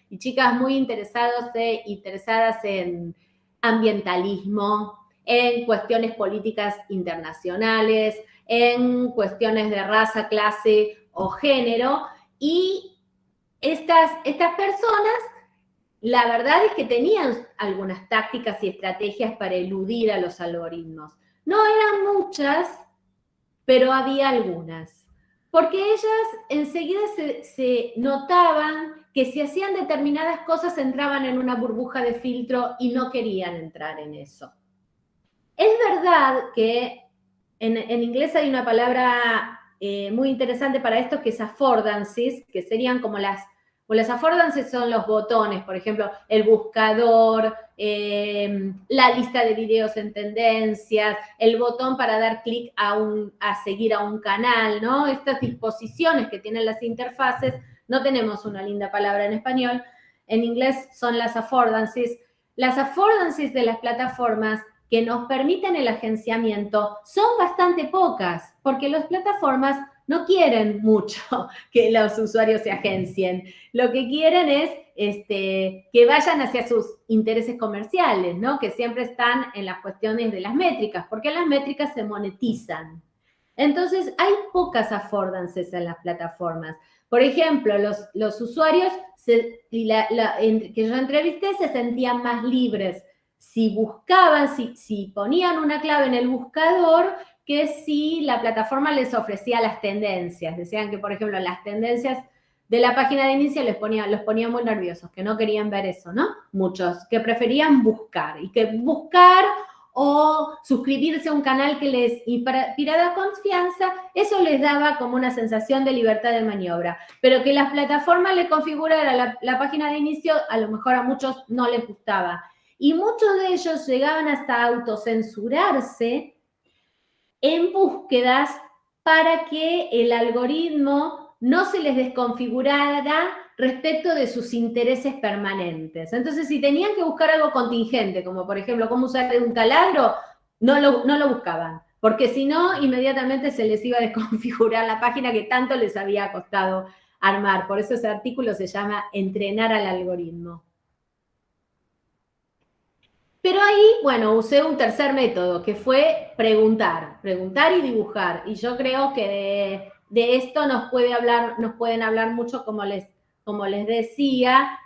y chicas muy interesadas en ambientalismo, en cuestiones políticas internacionales, en cuestiones de raza, clase o género, y estas personas, la verdad es que tenían algunas tácticas y estrategias para eludir a los algoritmos. No eran muchas, pero había algunas, porque ellas enseguida se notaban que si hacían determinadas cosas entraban en una burbuja de filtro y no querían entrar en eso. Es verdad que en inglés hay una palabra muy interesante para esto, que es affordances, que serían como las affordances son los botones, por ejemplo, el buscador, la lista de videos en tendencias, el botón para dar clic a seguir a un canal, ¿no? Estas disposiciones que tienen las interfaces, no tenemos una linda palabra en español, en inglés son las affordances. Las affordances de las plataformas que nos permiten el agenciamiento son bastante pocas, porque las plataformas no quieren mucho que los usuarios se agencien. Lo que quieren es que vayan hacia sus intereses comerciales, ¿no? Que siempre están en las cuestiones de las métricas, porque las métricas se monetizan. Entonces, hay pocas affordances en las plataformas. Por ejemplo, los usuarios que yo entrevisté se sentían más libres si buscaban, si ponían una clave en el buscador, que si la plataforma les ofrecía las tendencias. Decían que, por ejemplo, las tendencias de la página de inicio los ponía muy nerviosos, que no querían ver eso, ¿no? Muchos, que preferían buscar, y que buscar o suscribirse a un canal que les inspirara confianza, eso les daba como una sensación de libertad de maniobra. Pero que la plataforma le configurara la página de inicio, a lo mejor a muchos no les gustaba. Y muchos de ellos llegaban hasta autocensurarse en búsquedas para que el algoritmo no se les desconfigurara respecto de sus intereses permanentes. Entonces, si tenían que buscar algo contingente, como por ejemplo cómo usar un taladro, no lo buscaban, porque si no, inmediatamente se les iba a desconfigurar la página que tanto les había costado armar. Por eso ese artículo se llama Entrenar al algoritmo. Pero ahí, bueno, usé un tercer método, que fue preguntar y dibujar. Y yo creo que de esto nos pueden hablar mucho, como les decía,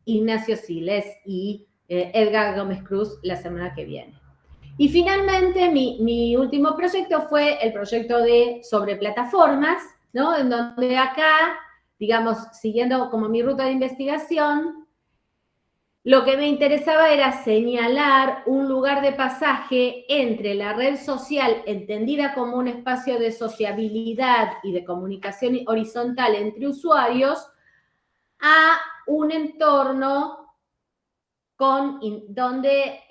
Ignacio Siles y Edgar Gómez Cruz la semana que viene. Y finalmente, mi último proyecto fue el proyecto sobre plataformas, ¿no? En donde acá, digamos, siguiendo como mi ruta de investigación, lo que me interesaba era señalar un lugar de pasaje entre la red social, entendida como un espacio de sociabilidad y de comunicación horizontal entre usuarios, a un entorno donde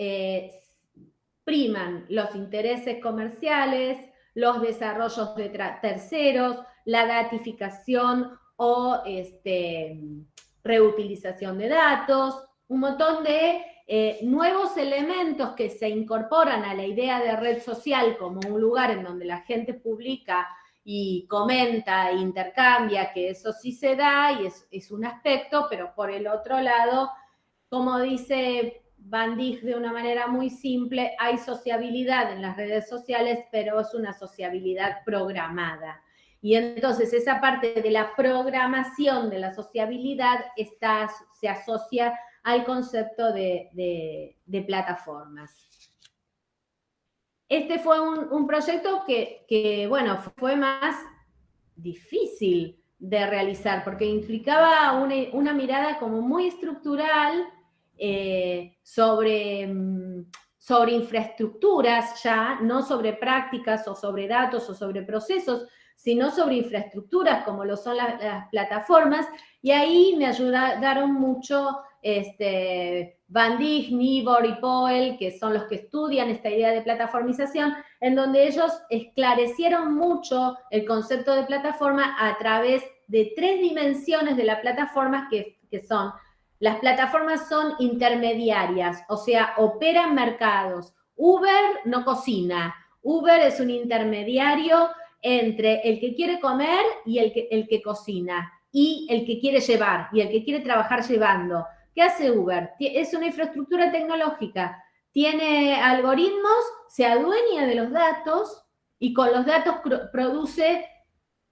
priman los intereses comerciales, los desarrollos de terceros, la datificación o reutilización de datos, un montón de nuevos elementos que se incorporan a la idea de red social como un lugar en donde la gente publica y comenta e intercambia, que eso sí se da y es un aspecto, pero por el otro lado, como dice Van Dijk de una manera muy simple, hay sociabilidad en las redes sociales, pero es una sociabilidad programada. Y entonces esa parte de la programación de la sociabilidad se asocia al concepto de plataformas. Este fue un proyecto que, bueno, fue más difícil de realizar porque implicaba una mirada como muy estructural sobre infraestructuras ya, no sobre prácticas o sobre datos o sobre procesos, sino sobre infraestructuras como lo son las plataformas, y ahí me ayudaron mucho Van Dijk, Nibor y Poel, que son los que estudian esta idea de plataformización, en donde ellos esclarecieron mucho el concepto de plataforma a través de 3 dimensiones de la plataforma que son: las plataformas son intermediarias, o sea, operan mercados. Uber no cocina. Uber es un intermediario entre el que quiere comer y el que cocina, y el que quiere llevar, y el que quiere trabajar llevando. ¿Qué hace Uber? Es una infraestructura tecnológica, tiene algoritmos, se adueña de los datos y con los datos produce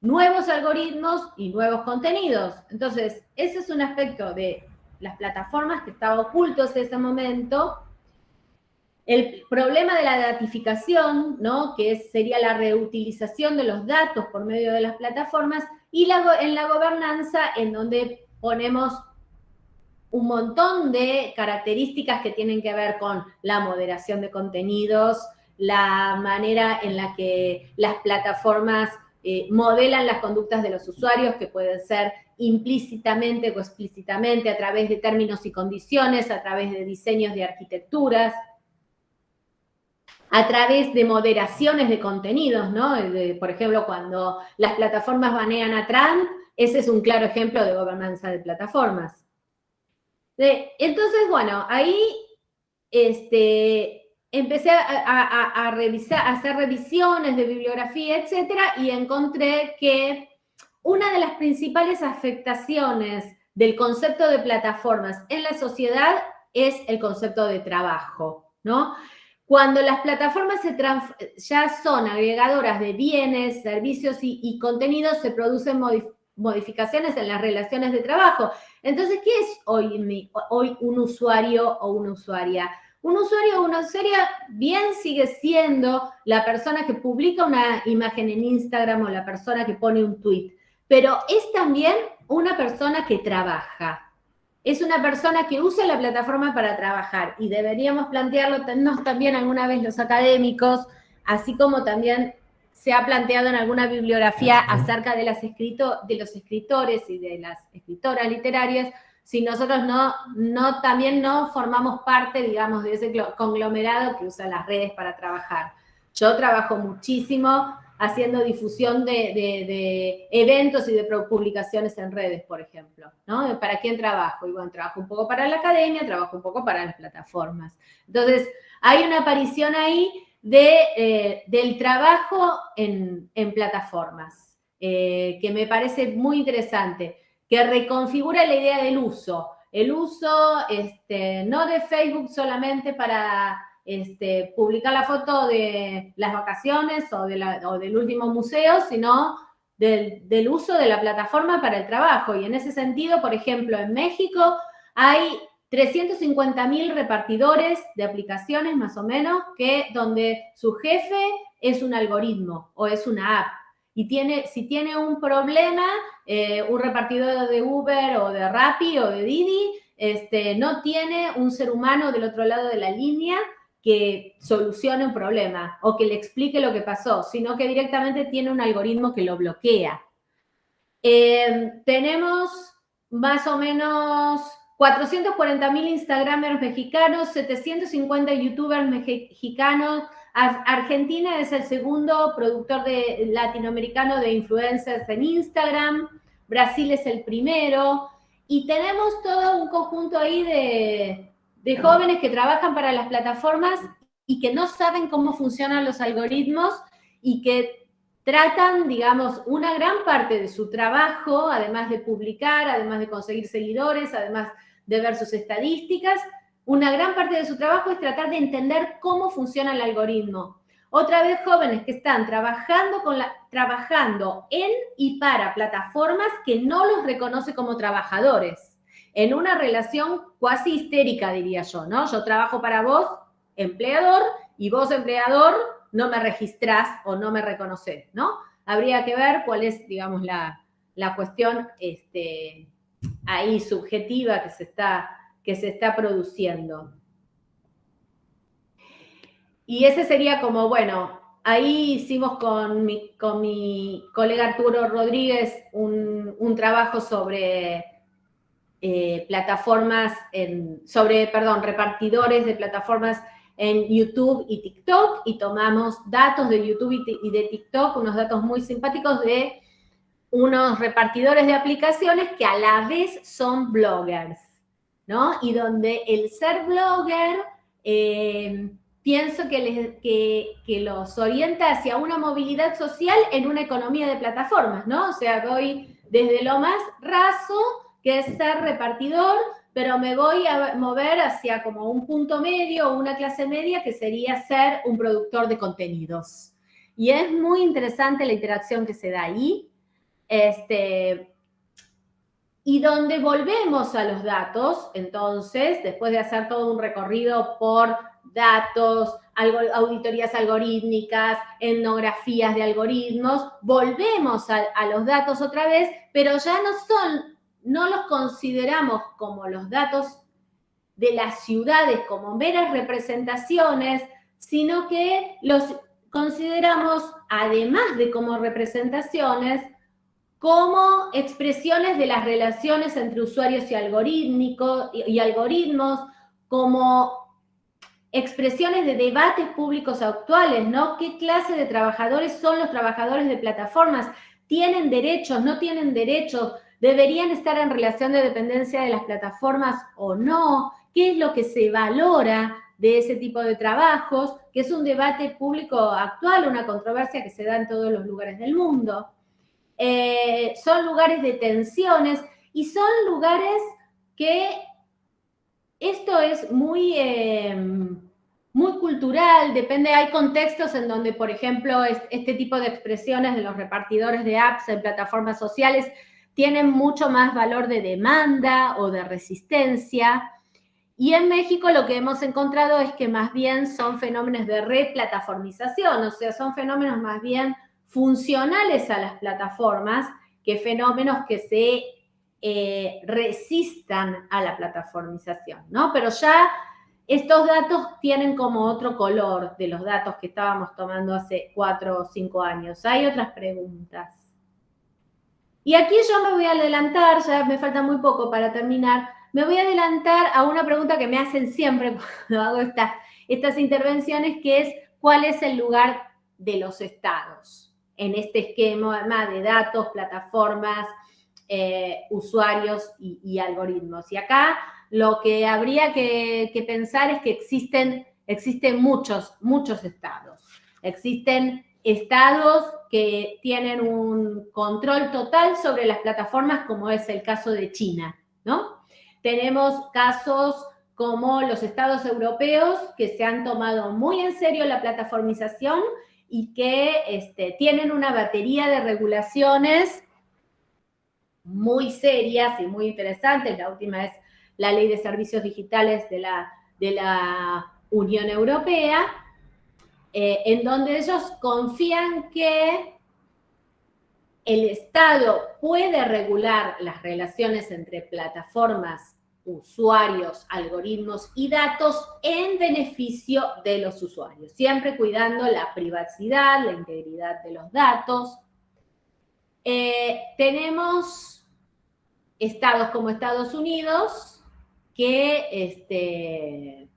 nuevos algoritmos y nuevos contenidos. Entonces, ese es un aspecto de las plataformas que estaba oculto hasta ese momento. El problema de la datificación, ¿no?, que sería la reutilización de los datos por medio de las plataformas, y en la gobernanza, en donde ponemos un montón de características que tienen que ver con la moderación de contenidos, la manera en la que las plataformas modelan las conductas de los usuarios, que pueden ser implícitamente o explícitamente a través de términos y condiciones, a través de diseños de arquitecturas, a través de moderaciones de contenidos, ¿no? Por ejemplo, cuando las plataformas banean a Trump, ese es un claro ejemplo de gobernanza de plataformas. Entonces, bueno, ahí empecé a revisar, a hacer revisiones de bibliografía, etcétera, y encontré que una de las principales afectaciones del concepto de plataformas en la sociedad es el concepto de trabajo, ¿no? Cuando las plataformas ya son agregadoras de bienes, servicios y contenidos, se producen modificaciones en las relaciones de trabajo. Entonces, ¿qué es hoy un usuario o una usuaria? Un usuario o una usuaria bien sigue siendo la persona que publica una imagen en Instagram o la persona que pone un tweet, pero es también una persona que trabaja. Es una persona que usa la plataforma para trabajar, y deberíamos plantearlo también alguna vez los académicos, así como también se ha planteado en alguna bibliografía acerca de los escritores y de las escritoras literarias, si nosotros también no formamos parte, digamos, de ese conglomerado que usa las redes para trabajar. Yo trabajo muchísimo haciendo difusión de eventos y de publicaciones en redes, por ejemplo, ¿no? ¿Para quién trabajo? Y bueno, trabajo un poco para la academia, trabajo un poco para las plataformas. Entonces, hay una aparición ahí del trabajo en plataformas, que me parece muy interesante, que reconfigura la idea del uso. El uso no de Facebook solamente para publicar la foto de las vacaciones o del último museo, sino del uso de la plataforma para el trabajo. Y en ese sentido, por ejemplo, en México hay 350.000 repartidores de aplicaciones, más o menos, donde su jefe es un algoritmo o es una app. Y si tiene un problema, un repartidor de Uber o de Rappi o de Didi, no tiene un ser humano del otro lado de la línea que solucione un problema o que le explique lo que pasó, sino que directamente tiene un algoritmo que lo bloquea. Tenemos más o menos 440.000 Instagramers mexicanos, 750 YouTubers mexicanos. Argentina es el segundo productor latinoamericano de influencers en Instagram. Brasil es el primero. Y tenemos todo un conjunto ahí de jóvenes que trabajan para las plataformas y que no saben cómo funcionan los algoritmos y que tratan, digamos, una gran parte de su trabajo, además de publicar, además de conseguir seguidores, además de ver sus estadísticas, una gran parte de su trabajo es tratar de entender cómo funciona el algoritmo. Otra vez jóvenes que están trabajando en y para plataformas que no los reconoce como trabajadores, en una relación cuasi histérica, diría yo, ¿no? Yo trabajo para vos, empleador, y vos, empleador, no me registrás o no me reconoces, ¿no? Habría que ver cuál es, digamos, la cuestión ahí subjetiva que se está produciendo. Y ese sería como, bueno, ahí hicimos con mi colega Arturo Rodríguez un trabajo sobre repartidores de plataformas en YouTube y TikTok, y tomamos datos de YouTube y de TikTok, unos datos muy simpáticos de unos repartidores de aplicaciones que a la vez son bloggers, ¿no? Y donde el ser blogger, pienso que los orienta hacia una movilidad social en una economía de plataformas, ¿no? O sea, voy desde lo más raso, que es ser repartidor, pero me voy a mover hacia como un punto medio o una clase media, que sería ser un productor de contenidos. Y es muy interesante la interacción que se da ahí. Y donde volvemos a los datos, entonces, después de hacer todo un recorrido por datos, auditorías algorítmicas, etnografías de algoritmos, volvemos a los datos otra vez, pero ya no los consideramos como los datos de las ciudades, como meras representaciones, sino que los consideramos, además de como representaciones, como expresiones de las relaciones entre usuarios y algoritmos, como expresiones de debates públicos actuales, ¿no? ¿Qué clase de trabajadores son los trabajadores de plataformas? ¿Tienen derechos? ¿No tienen derechos? ¿Deberían estar en relación de dependencia de las plataformas o no? ¿Qué es lo que se valora de ese tipo de trabajos? Que es un debate público actual, una controversia que se da en todos los lugares del mundo. Son lugares de tensiones y son lugares que esto es muy cultural, depende, hay contextos en donde, por ejemplo, este tipo de expresiones de los repartidores de apps en plataformas sociales tienen mucho más valor de demanda o de resistencia. Y en México lo que hemos encontrado es que más bien son fenómenos de replataformización, o sea, son fenómenos más bien funcionales a las plataformas que fenómenos que se resistan a la plataformización, ¿no? Pero ya estos datos tienen como otro color de los datos que estábamos tomando hace 4 o 5 años. Hay otras preguntas. Y aquí yo me voy a adelantar, ya me falta muy poco para terminar, me voy a adelantar a una pregunta que me hacen siempre cuando hago estas intervenciones, que es ¿cuál es el lugar de los estados en este esquema de datos, plataformas, usuarios y algoritmos? Y acá lo que habría que pensar es que existen muchos estados. Existen estados que tienen un control total sobre las plataformas, como es el caso de China, ¿no? Tenemos casos como los estados europeos que se han tomado muy en serio la plataformización y que tienen una batería de regulaciones muy serias y muy interesantes. La última es la Ley de Servicios Digitales de la Unión Europea, en donde ellos confían que el Estado puede regular las relaciones entre plataformas, usuarios, algoritmos y datos en beneficio de los usuarios, siempre cuidando la privacidad, la integridad de los datos. Tenemos estados como Estados Unidos que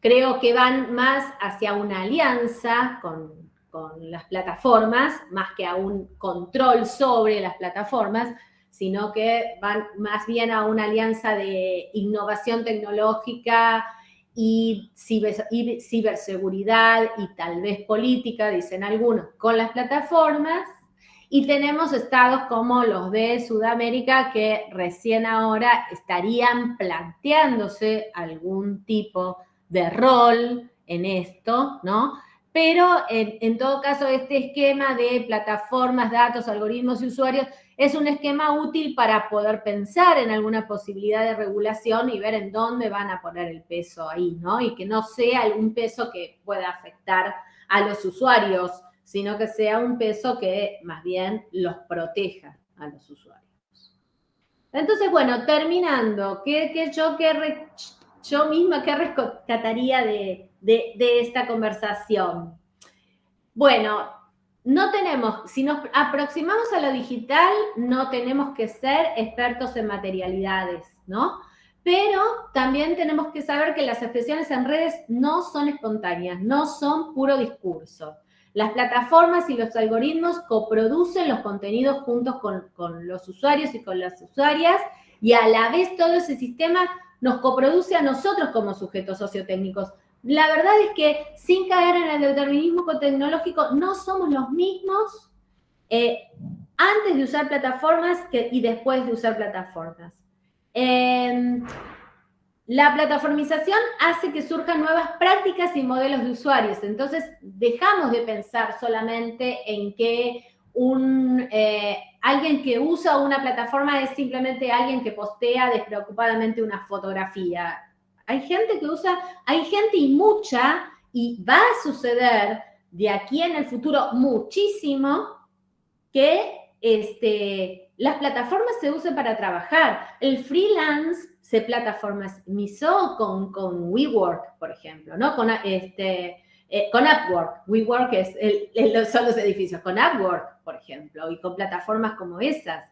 creo que van más hacia una alianza con las plataformas, más que a un control sobre las plataformas, sino que van más bien a una alianza de innovación tecnológica y ciberseguridad y tal vez política, dicen algunos, con las plataformas. Y tenemos estados como los de Sudamérica que recién ahora estarían planteándose algún tipo de rol en esto, ¿no? Pero en todo caso, este esquema de plataformas, datos, algoritmos y usuarios es un esquema útil para poder pensar en alguna posibilidad de regulación y ver en dónde van a poner el peso ahí, ¿no? Y que no sea un peso que pueda afectar a los usuarios, sino que sea un peso que más bien los proteja a los usuarios. Entonces, bueno, terminando, yo misma qué rescataría de esta conversación? Bueno, no tenemos, si nos aproximamos a lo digital, no tenemos que ser expertos en materialidades, ¿no? Pero también tenemos que saber que las expresiones en redes no son espontáneas, no son puro discurso. Las plataformas y los algoritmos coproducen los contenidos juntos con los usuarios y con las usuarias, y a la vez todo ese sistema nos coproduce a nosotros como sujetos sociotécnicos. La verdad es que, sin caer en el determinismo tecnológico, no somos los mismos antes de usar plataformas y después de usar plataformas. La plataformización hace que surjan nuevas prácticas y modelos de usuarios. Entonces, dejamos de pensar solamente en que alguien que usa una plataforma es simplemente alguien que postea despreocupadamente una fotografía. Hay gente que usa, hay gente y mucha, y va a suceder de aquí en el futuro muchísimo, que las plataformas se usen para trabajar. El freelance se plataformizó con WeWork, por ejemplo, ¿no? Con Upwork. WeWork son los edificios. Con Upwork, por ejemplo, y con plataformas como esas.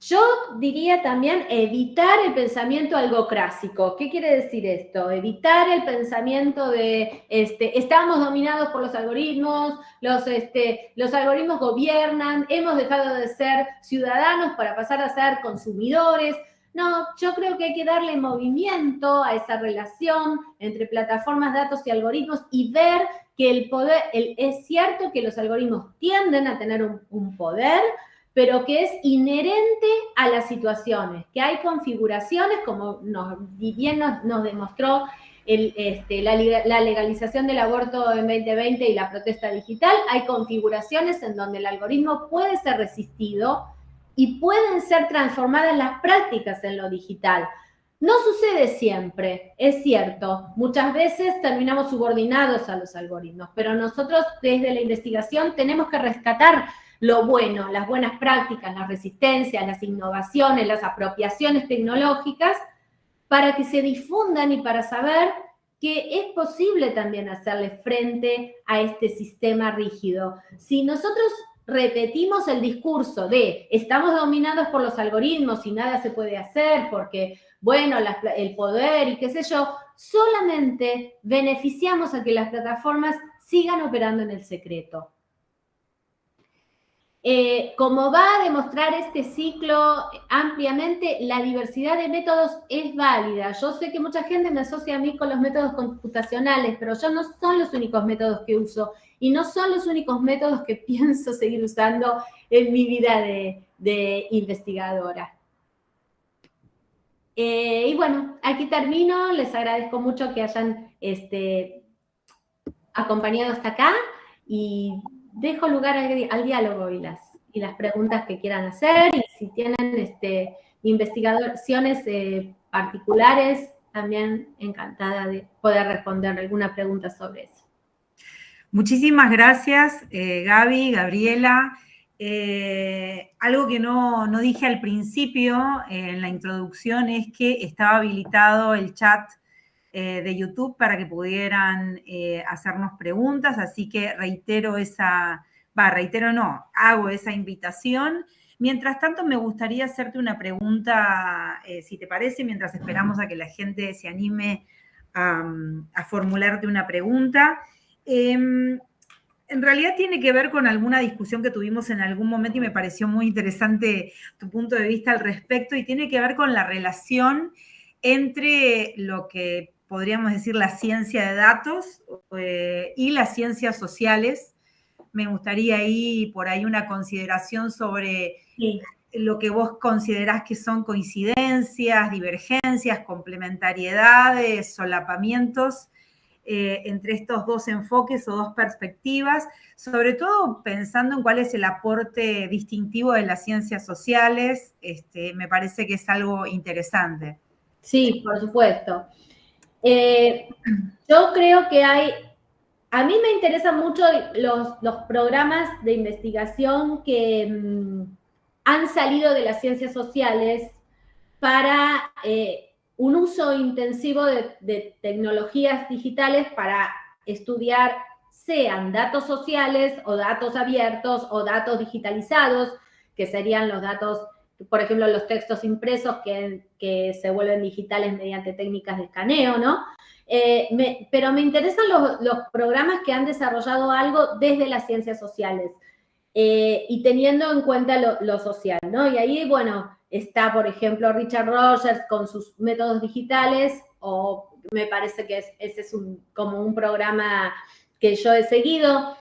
Yo diría también evitar el pensamiento algocrásico. ¿Qué quiere decir esto? Evitar el pensamiento de estamos dominados por los algoritmos, los algoritmos gobiernan, hemos dejado de ser ciudadanos para pasar a ser consumidores. No, yo creo que hay que darle movimiento a esa relación entre plataformas, datos y algoritmos y ver que el poder, es cierto que los algoritmos tienden a tener un poder, pero que es inherente a las situaciones, que hay configuraciones, como bien nos demostró la legalización del aborto en 2020 y la protesta digital, hay configuraciones en donde el algoritmo puede ser resistido y pueden ser transformadas las prácticas en lo digital. No sucede siempre, es cierto. Muchas veces terminamos subordinados a los algoritmos, pero nosotros desde la investigación tenemos que rescatar lo bueno, las buenas prácticas, las resistencias, las innovaciones, las apropiaciones tecnológicas, para que se difundan y para saber que es posible también hacerle frente a este sistema rígido. Si nosotros repetimos el discurso de estamos dominados por los algoritmos y nada se puede hacer porque, bueno, el poder y qué sé yo, solamente beneficiamos a que las plataformas sigan operando en el secreto. Como va a demostrar este ciclo ampliamente, la diversidad de métodos es válida. Yo sé que mucha gente me asocia a mí con los métodos computacionales, pero yo no son los únicos métodos que uso y no son los únicos métodos que pienso seguir usando en mi vida de investigadora. Y bueno, aquí termino. Les agradezco mucho que hayan acompañado hasta acá y dejo lugar al diálogo y las preguntas que quieran hacer, y si tienen investigaciones particulares, también encantada de poder responder alguna pregunta sobre eso. Muchísimas gracias, Gaby, Gabriela. Algo que no dije al principio en la introducción es que estaba habilitado el chat de YouTube para que pudieran hacernos preguntas, así que hago esa invitación. Mientras tanto, me gustaría hacerte una pregunta, si te parece, mientras esperamos a que la gente se anime a formularte una pregunta. En realidad tiene que ver con alguna discusión que tuvimos en algún momento y me pareció muy interesante tu punto de vista al respecto, y tiene que ver con la relación entre lo que podríamos decir la ciencia de datos y las ciencias sociales. Me gustaría ahí por ahí una consideración sobre lo que vos considerás que son coincidencias, divergencias, complementariedades, solapamientos entre estos dos enfoques o dos perspectivas, sobre todo pensando en cuál es el aporte distintivo de las ciencias sociales. Me parece que es algo interesante. Sí, por supuesto. Yo creo que a mí me interesan mucho los programas de investigación que han salido de las ciencias sociales para un uso intensivo de tecnologías digitales para estudiar, sean datos sociales o datos abiertos o datos digitalizados, que serían los datos, por ejemplo, los textos impresos que se vuelven digitales mediante técnicas de escaneo, ¿no? Pero me interesan los programas que han desarrollado algo desde las ciencias sociales y teniendo en cuenta lo social, ¿no? Y ahí, bueno, está, por ejemplo, Richard Rogers con sus métodos digitales, o me parece que ese es como un programa que yo he seguido.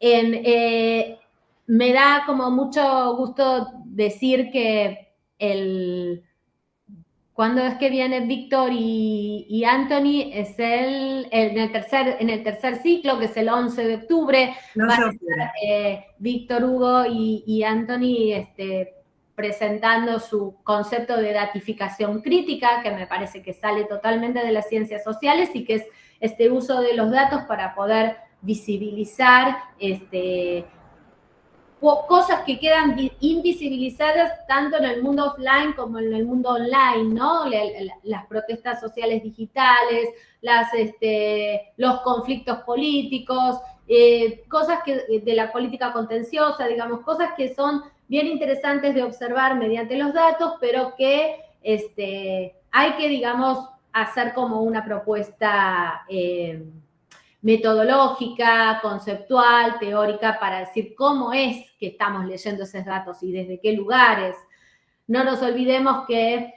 Me da como mucho gusto decir que cuando es que viene Víctor y Anthony, es en el tercer ciclo, que es el 11 de octubre, van a estar Víctor Hugo y Anthony presentando su concepto de datificación crítica, que me parece que sale totalmente de las ciencias sociales y que es este uso de los datos para poder visibilizar cosas que quedan invisibilizadas tanto en el mundo offline como en el mundo online, ¿no? Las protestas sociales digitales, los conflictos políticos, cosas de la política contenciosa, digamos, cosas que son bien interesantes de observar mediante los datos, pero que hay que, digamos, hacer como una propuesta metodológica, conceptual, teórica, para decir cómo es que estamos leyendo esos datos y desde qué lugares. No nos olvidemos que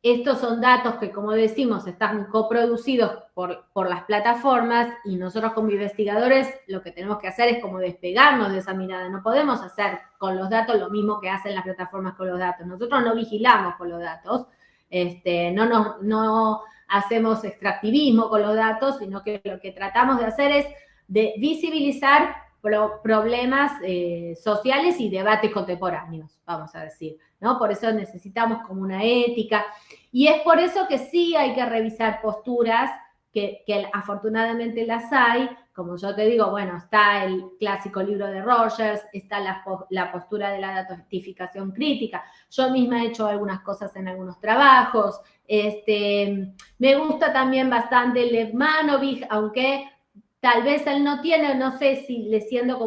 estos son datos que, como decimos, están coproducidos por las plataformas y nosotros como investigadores lo que tenemos que hacer es como despegarnos de esa mirada. No podemos hacer con los datos lo mismo que hacen las plataformas con los datos. Nosotros no vigilamos con los datos, no hacemos extractivismo con los datos, sino que lo que tratamos de hacer es de visibilizar problemas sociales y debates contemporáneos, vamos a decir, ¿no? Por eso necesitamos como una ética, y es por eso que sí hay que revisar posturas, que afortunadamente las hay, como yo te digo, bueno, está el clásico libro de Rogers, está la postura de la datificación crítica, yo misma he hecho algunas cosas en algunos trabajos, me gusta también bastante Lev Manovich, aunque tal vez él no tiene, no sé si le siendo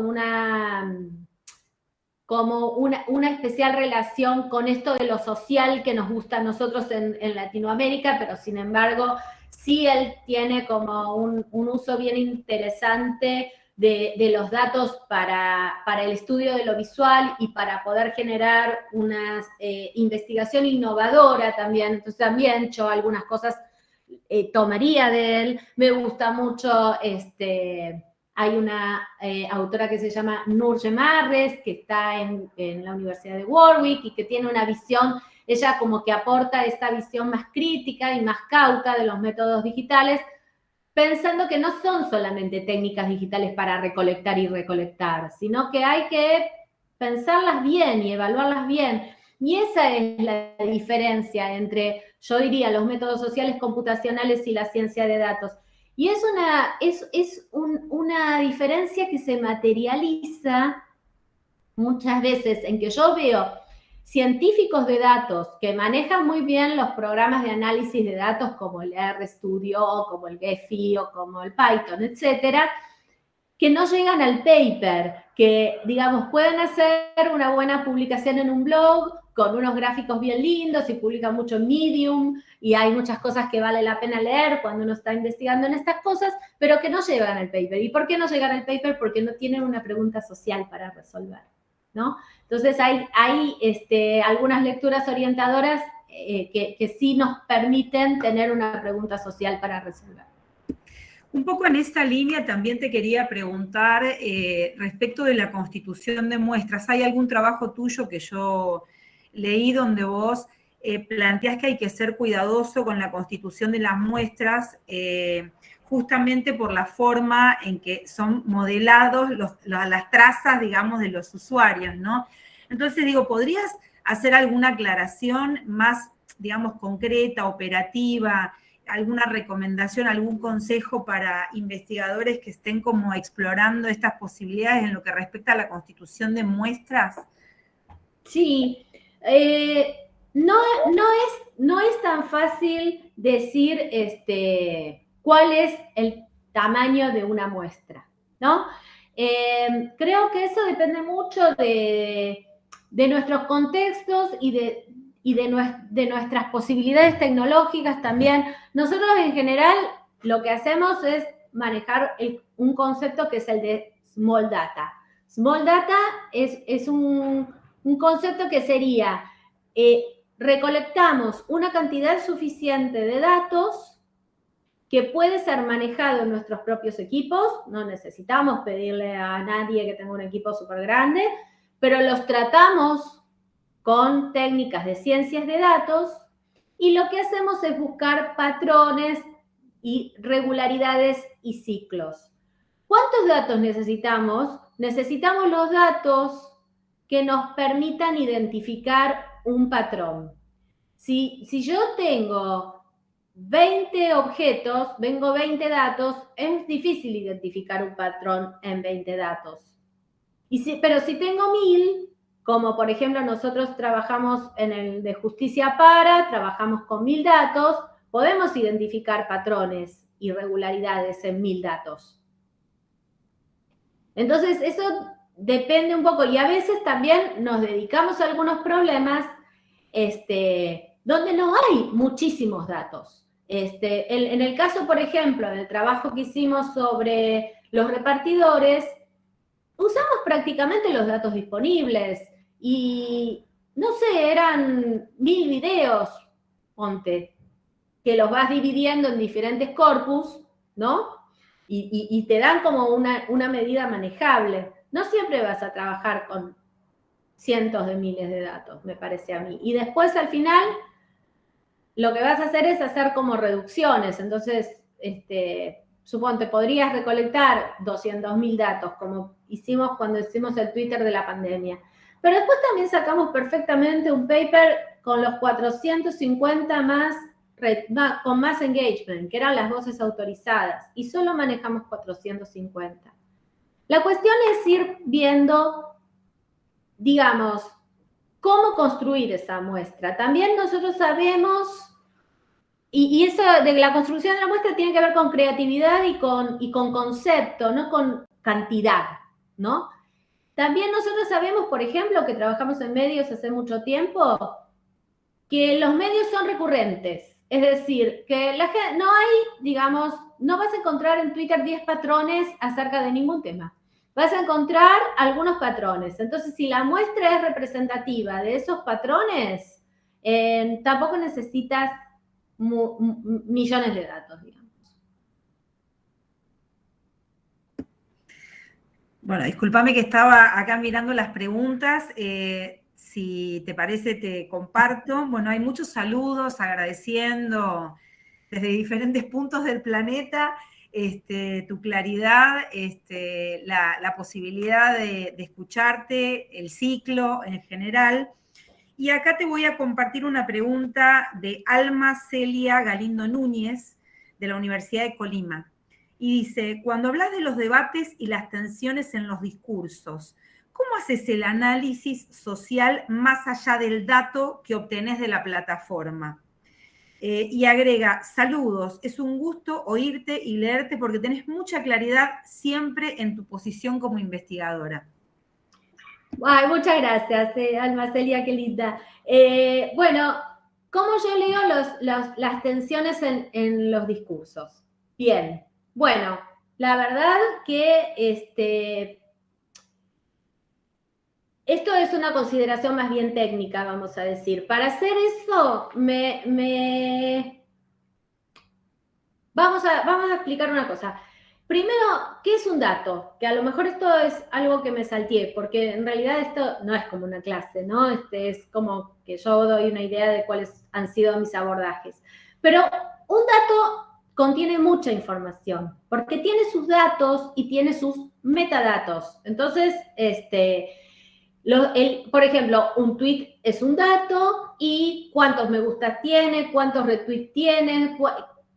como una especial relación con esto de lo social que nos gusta a nosotros en Latinoamérica, pero sin embargo sí él tiene como un uso bien interesante de los datos para el estudio de lo visual y para poder generar una investigación innovadora también. Entonces también yo algunas cosas tomaría de él. Me gusta mucho, hay una autora que se llama Nurje Marres, que está en la Universidad de Warwick y que tiene una visión, ella como que aporta esta visión más crítica y más cauta de los métodos digitales, pensando que no son solamente técnicas digitales para recolectar y recolectar, sino que hay que pensarlas bien y evaluarlas bien. Y esa es la diferencia entre, yo diría, los métodos sociales computacionales y la ciencia de datos. Y es una diferencia que se materializa muchas veces en que yo veo científicos de datos que manejan muy bien los programas de análisis de datos como el RStudio, o como el Gephi, o como el Python, etcétera, que no llegan al paper, que, digamos, pueden hacer una buena publicación en un blog con unos gráficos bien lindos y publican mucho en Medium y hay muchas cosas que vale la pena leer cuando uno está investigando en estas cosas, pero que no llegan al paper. ¿Y por qué no llegan al paper? Porque no tienen una pregunta social para resolver, ¿no? Entonces hay algunas lecturas orientadoras que sí nos permiten tener una pregunta social para resolver. Un poco en esta línea también te quería preguntar respecto de la constitución de muestras. ¿Hay algún trabajo tuyo que yo leí donde vos planteás que hay que ser cuidadoso con la constitución de las muestras justamente por la forma en que son modelados las trazas, digamos, de los usuarios, ¿no? Entonces, digo, ¿podrías hacer alguna aclaración más, digamos, concreta, operativa, alguna recomendación, algún consejo para investigadores que estén como explorando estas posibilidades en lo que respecta a la constitución de muestras? Sí, no es tan fácil decir cuál es el tamaño de una muestra, ¿no? Creo que eso depende mucho de nuestros contextos y de nuestras posibilidades tecnológicas también. Nosotros en general lo que hacemos es manejar un concepto que es el de small data. Small data es un concepto que sería, recolectamos una cantidad suficiente de datos que puede ser manejado en nuestros propios equipos, no necesitamos pedirle a nadie que tenga un equipo súper grande, pero los tratamos con técnicas de ciencias de datos y lo que hacemos es buscar patrones y regularidades y ciclos. ¿Cuántos datos necesitamos? Necesitamos los datos que nos permitan identificar un patrón. Si yo tengo 20 objetos, 20 datos, es difícil identificar un patrón en 20 datos. Pero si tengo 1000, como por ejemplo nosotros trabajamos en el de Justicia Para, trabajamos con 1000 datos, podemos identificar patrones y regularidades en 1000 datos. Entonces, eso depende un poco, y a veces también nos dedicamos a algunos problemas donde no hay muchísimos datos. En el caso, por ejemplo, del trabajo que hicimos sobre los repartidores, usamos prácticamente los datos disponibles y, no sé, eran 1000 videos, ponte, que los vas dividiendo en diferentes corpus, ¿no? Y te dan como una medida manejable. No siempre vas a trabajar con cientos de miles de datos, me parece a mí. Y después, al final, lo que vas a hacer es hacer como reducciones. Entonces, suponte, podrías recolectar 200.000 datos, como hicimos cuando hicimos el Twitter de la pandemia. Pero después también sacamos perfectamente un paper con los 450 con más engagement, que eran las voces autorizadas, y solo manejamos 450. La cuestión es ir viendo, digamos, cómo construir esa muestra. También nosotros sabemos, y eso de la construcción de la muestra tiene que ver con creatividad y con concepto, no con cantidad, ¿no? También nosotros sabemos, por ejemplo, que trabajamos en medios hace mucho tiempo, que los medios son recurrentes. Es decir, que la gente, no hay, digamos, no vas a encontrar en Twitter 10 patrones acerca de ningún tema. Vas a encontrar algunos patrones. Entonces, si la muestra es representativa de esos patrones, tampoco necesitas millones de datos, digamos. Bueno, discúlpame que estaba acá mirando las preguntas. Si te parece, te comparto. Bueno, hay muchos saludos agradeciendo desde diferentes puntos del planeta tu claridad, la posibilidad de escucharte, el ciclo en general. Y acá te voy a compartir una pregunta de Alma Celia Galindo Núñez, de la Universidad de Colima. Y dice, cuando hablas de los debates y las tensiones en los discursos, ¿cómo haces el análisis social más allá del dato que obtenés de la plataforma? Y agrega, saludos, es un gusto oírte y leerte porque tenés mucha claridad siempre en tu posición como investigadora. Ay, muchas gracias, Alma Celia, qué linda. Bueno, ¿cómo yo leo las tensiones en los discursos? Bien, bueno, la verdad que Esto es una consideración más bien técnica, vamos a decir. Para hacer eso, vamos a explicar una cosa. Primero, ¿qué es un dato? Que a lo mejor esto es algo que me salteé, porque en realidad esto no es como una clase, ¿no? Es como que yo doy una idea de cuáles han sido mis abordajes. Pero un dato contiene mucha información, porque tiene sus datos y tiene sus metadatos. Entonces, por ejemplo, un tweet es un dato y cuántos me gustas tiene, cuántos retweets tiene,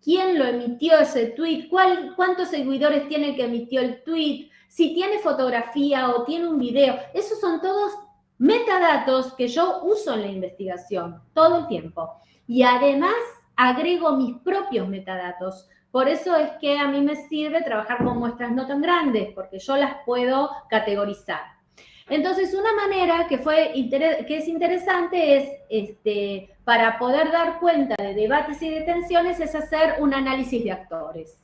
quién lo emitió ese tweet, cuántos seguidores tiene el que emitió el tweet, si tiene fotografía o tiene un video. Esos son todos metadatos que yo uso en la investigación todo el tiempo. Y además agrego mis propios metadatos. Por eso es que a mí me sirve trabajar con muestras no tan grandes, porque yo las puedo categorizar. Entonces, una manera que es interesante es, para poder dar cuenta de debates y de tensiones, es hacer un análisis de actores.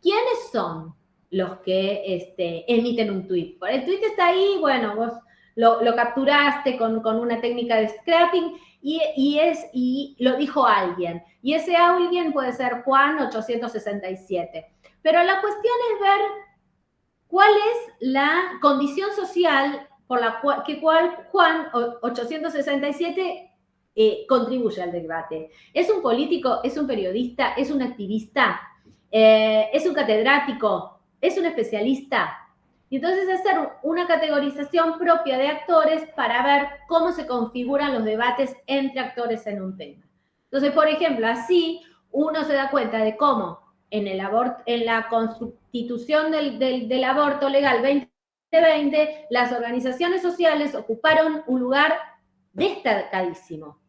¿Quiénes son los que emiten un tweet? El tweet está ahí, bueno, vos lo capturaste con una técnica de scrapping y lo dijo alguien. Y ese alguien puede ser Juan 867. Pero la cuestión es ver cuál es la condición social por la cual Juan 867 contribuye al debate. ¿Es un político? ¿Es un periodista? ¿Es un activista? ¿Es un catedrático? ¿Es un especialista? Y entonces hacer una categorización propia de actores para ver cómo se configuran los debates entre actores en un tema. Entonces, por ejemplo, así uno se da cuenta de cómo en la constitución del aborto legal 2020, las organizaciones sociales ocuparon un lugar destacadísimo.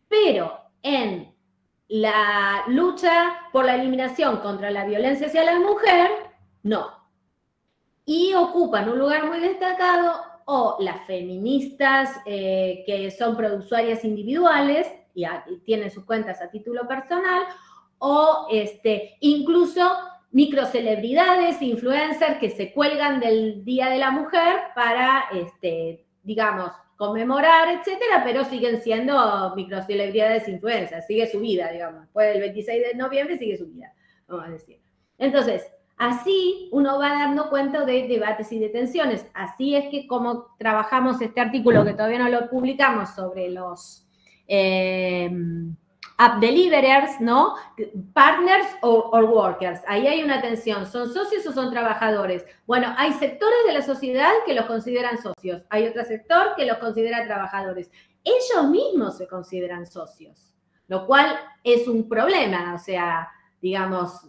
Pero en la lucha por la eliminación contra la violencia hacia la mujer, no. Y ocupan un lugar muy destacado o las feministas que son productuarias individuales y tienen sus cuentas a título personal, o incluso microcelebridades, influencers que se cuelgan del Día de la Mujer para, digamos, conmemorar, etcétera, pero siguen siendo microcelebridades influencers, sigue su vida, digamos. Después del 26 de noviembre sigue su vida, vamos a decir. Entonces, así uno va dando cuenta de debates y de tensiones. Así es que como trabajamos este artículo, que todavía no lo publicamos, sobre los app deliverers, ¿no? Partners or workers. Ahí hay una tensión. ¿Son socios o son trabajadores? Bueno, hay sectores de la sociedad que los consideran socios. Hay otro sector que los considera trabajadores. Ellos mismos se consideran socios, lo cual es un problema. O sea, digamos,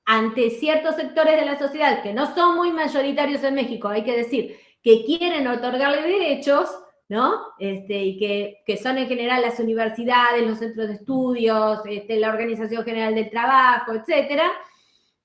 ante ciertos sectores de la sociedad que no son muy mayoritarios en México, hay que decir, que quieren otorgarle derechos, ¿no? Y que son en general las universidades, los centros de estudios, la Organización General del Trabajo, etcétera.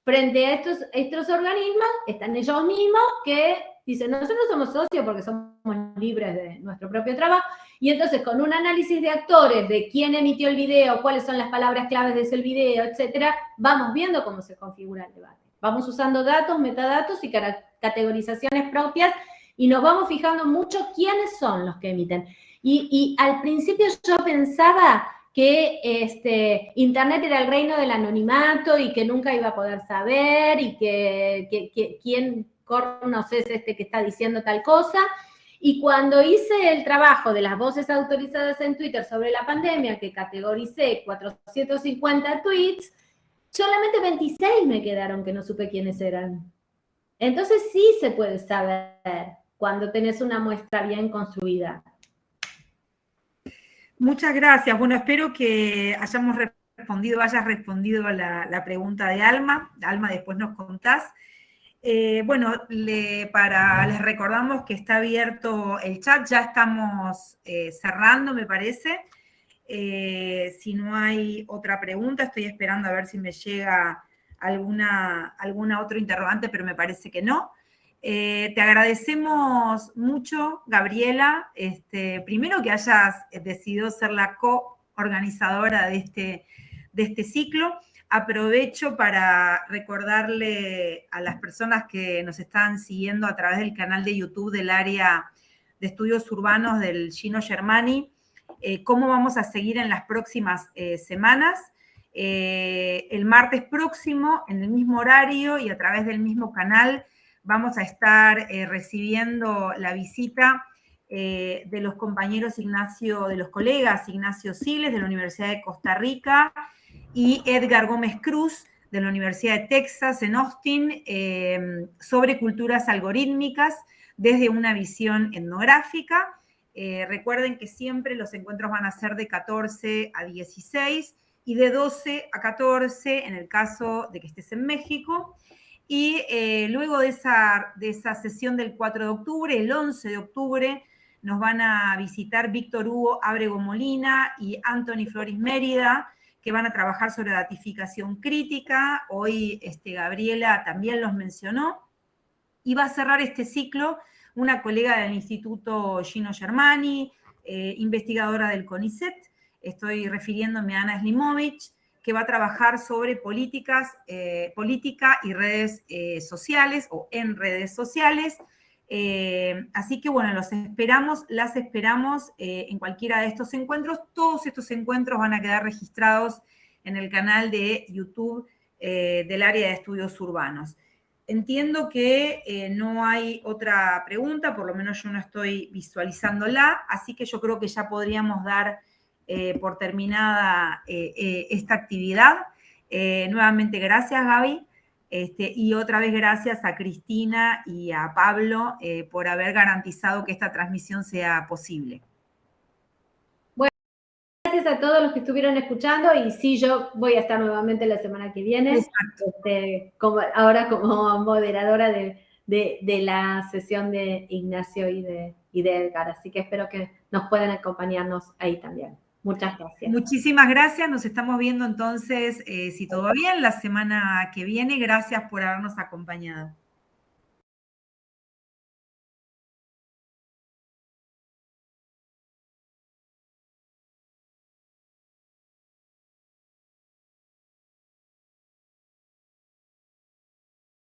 Frente a estos organismos, están ellos mismos que dicen, nosotros somos socios porque somos libres de nuestro propio trabajo, y entonces con un análisis de actores, de quién emitió el video, cuáles son las palabras claves de ese video, etcétera, vamos viendo cómo se configura el debate. Vamos usando datos, metadatos y categorizaciones propias, y nos vamos fijando mucho quiénes son los que emiten. Y al principio yo pensaba que Internet era el reino del anonimato y que nunca iba a poder saber y que quién cornos es que está diciendo tal cosa. Y cuando hice el trabajo de las voces autorizadas en Twitter sobre la pandemia, que categoricé 450 tweets, solamente 26 me quedaron que no supe quiénes eran. Entonces sí se puede saber cuando tenés una muestra bien construida. Muchas gracias. Bueno, espero que hayas respondido la pregunta de Alma. Alma, después nos contás. Bueno, les recordamos que está abierto el chat, ya estamos cerrando, me parece. Si no hay otra pregunta, estoy esperando a ver si me llega alguna otro interrogante, pero me parece que no. Te agradecemos mucho, Gabriela, primero que hayas decidido ser la co-organizadora de este ciclo. Aprovecho para recordarle a las personas que nos están siguiendo a través del canal de YouTube del área Estudios Urbanos del Gino Germani, cómo vamos a seguir en las próximas semanas. El martes próximo, en el mismo horario y a través del mismo canal, vamos a estar recibiendo la visita de los compañeros de los colegas Ignacio Siles de la Universidad de Costa Rica y Edgar Gómez Cruz de la Universidad de Texas en Austin, sobre culturas algorítmicas desde una visión etnográfica. Recuerden que siempre los encuentros van a ser de 14 a 16 y de 12 a 14 en el caso de que estés en México. Y luego de esa sesión del 4 de octubre, el 11 de octubre, nos van a visitar Víctor Hugo Ábrego Molina y Anthony Flores Mérida, que van a trabajar sobre datificación crítica. Hoy Gabriela también los mencionó. Y va a cerrar este ciclo una colega del Instituto Gino Germani, investigadora del CONICET, estoy refiriéndome a Ana Slimovich, que va a trabajar sobre política y redes sociales o en redes sociales. Así que bueno, las esperamos en cualquiera de estos encuentros. Todos estos encuentros van a quedar registrados en el canal de YouTube del área de estudios urbanos. Entiendo que no hay otra pregunta, por lo menos yo no estoy visualizándola, así que yo creo que ya podríamos dar por terminada esta actividad. Nuevamente, gracias, Gaby. Y otra vez gracias a Cristina y a Pablo por haber garantizado que esta transmisión sea posible. Bueno, gracias a todos los que estuvieron escuchando y sí, yo voy a estar nuevamente la semana que viene, ahora como moderadora de la sesión de Ignacio y de Edgar, así que espero que nos puedan acompañarnos ahí también. Muchas gracias. Muchísimas gracias. Nos estamos viendo entonces, si todo va bien, la semana que viene. Gracias por habernos acompañado.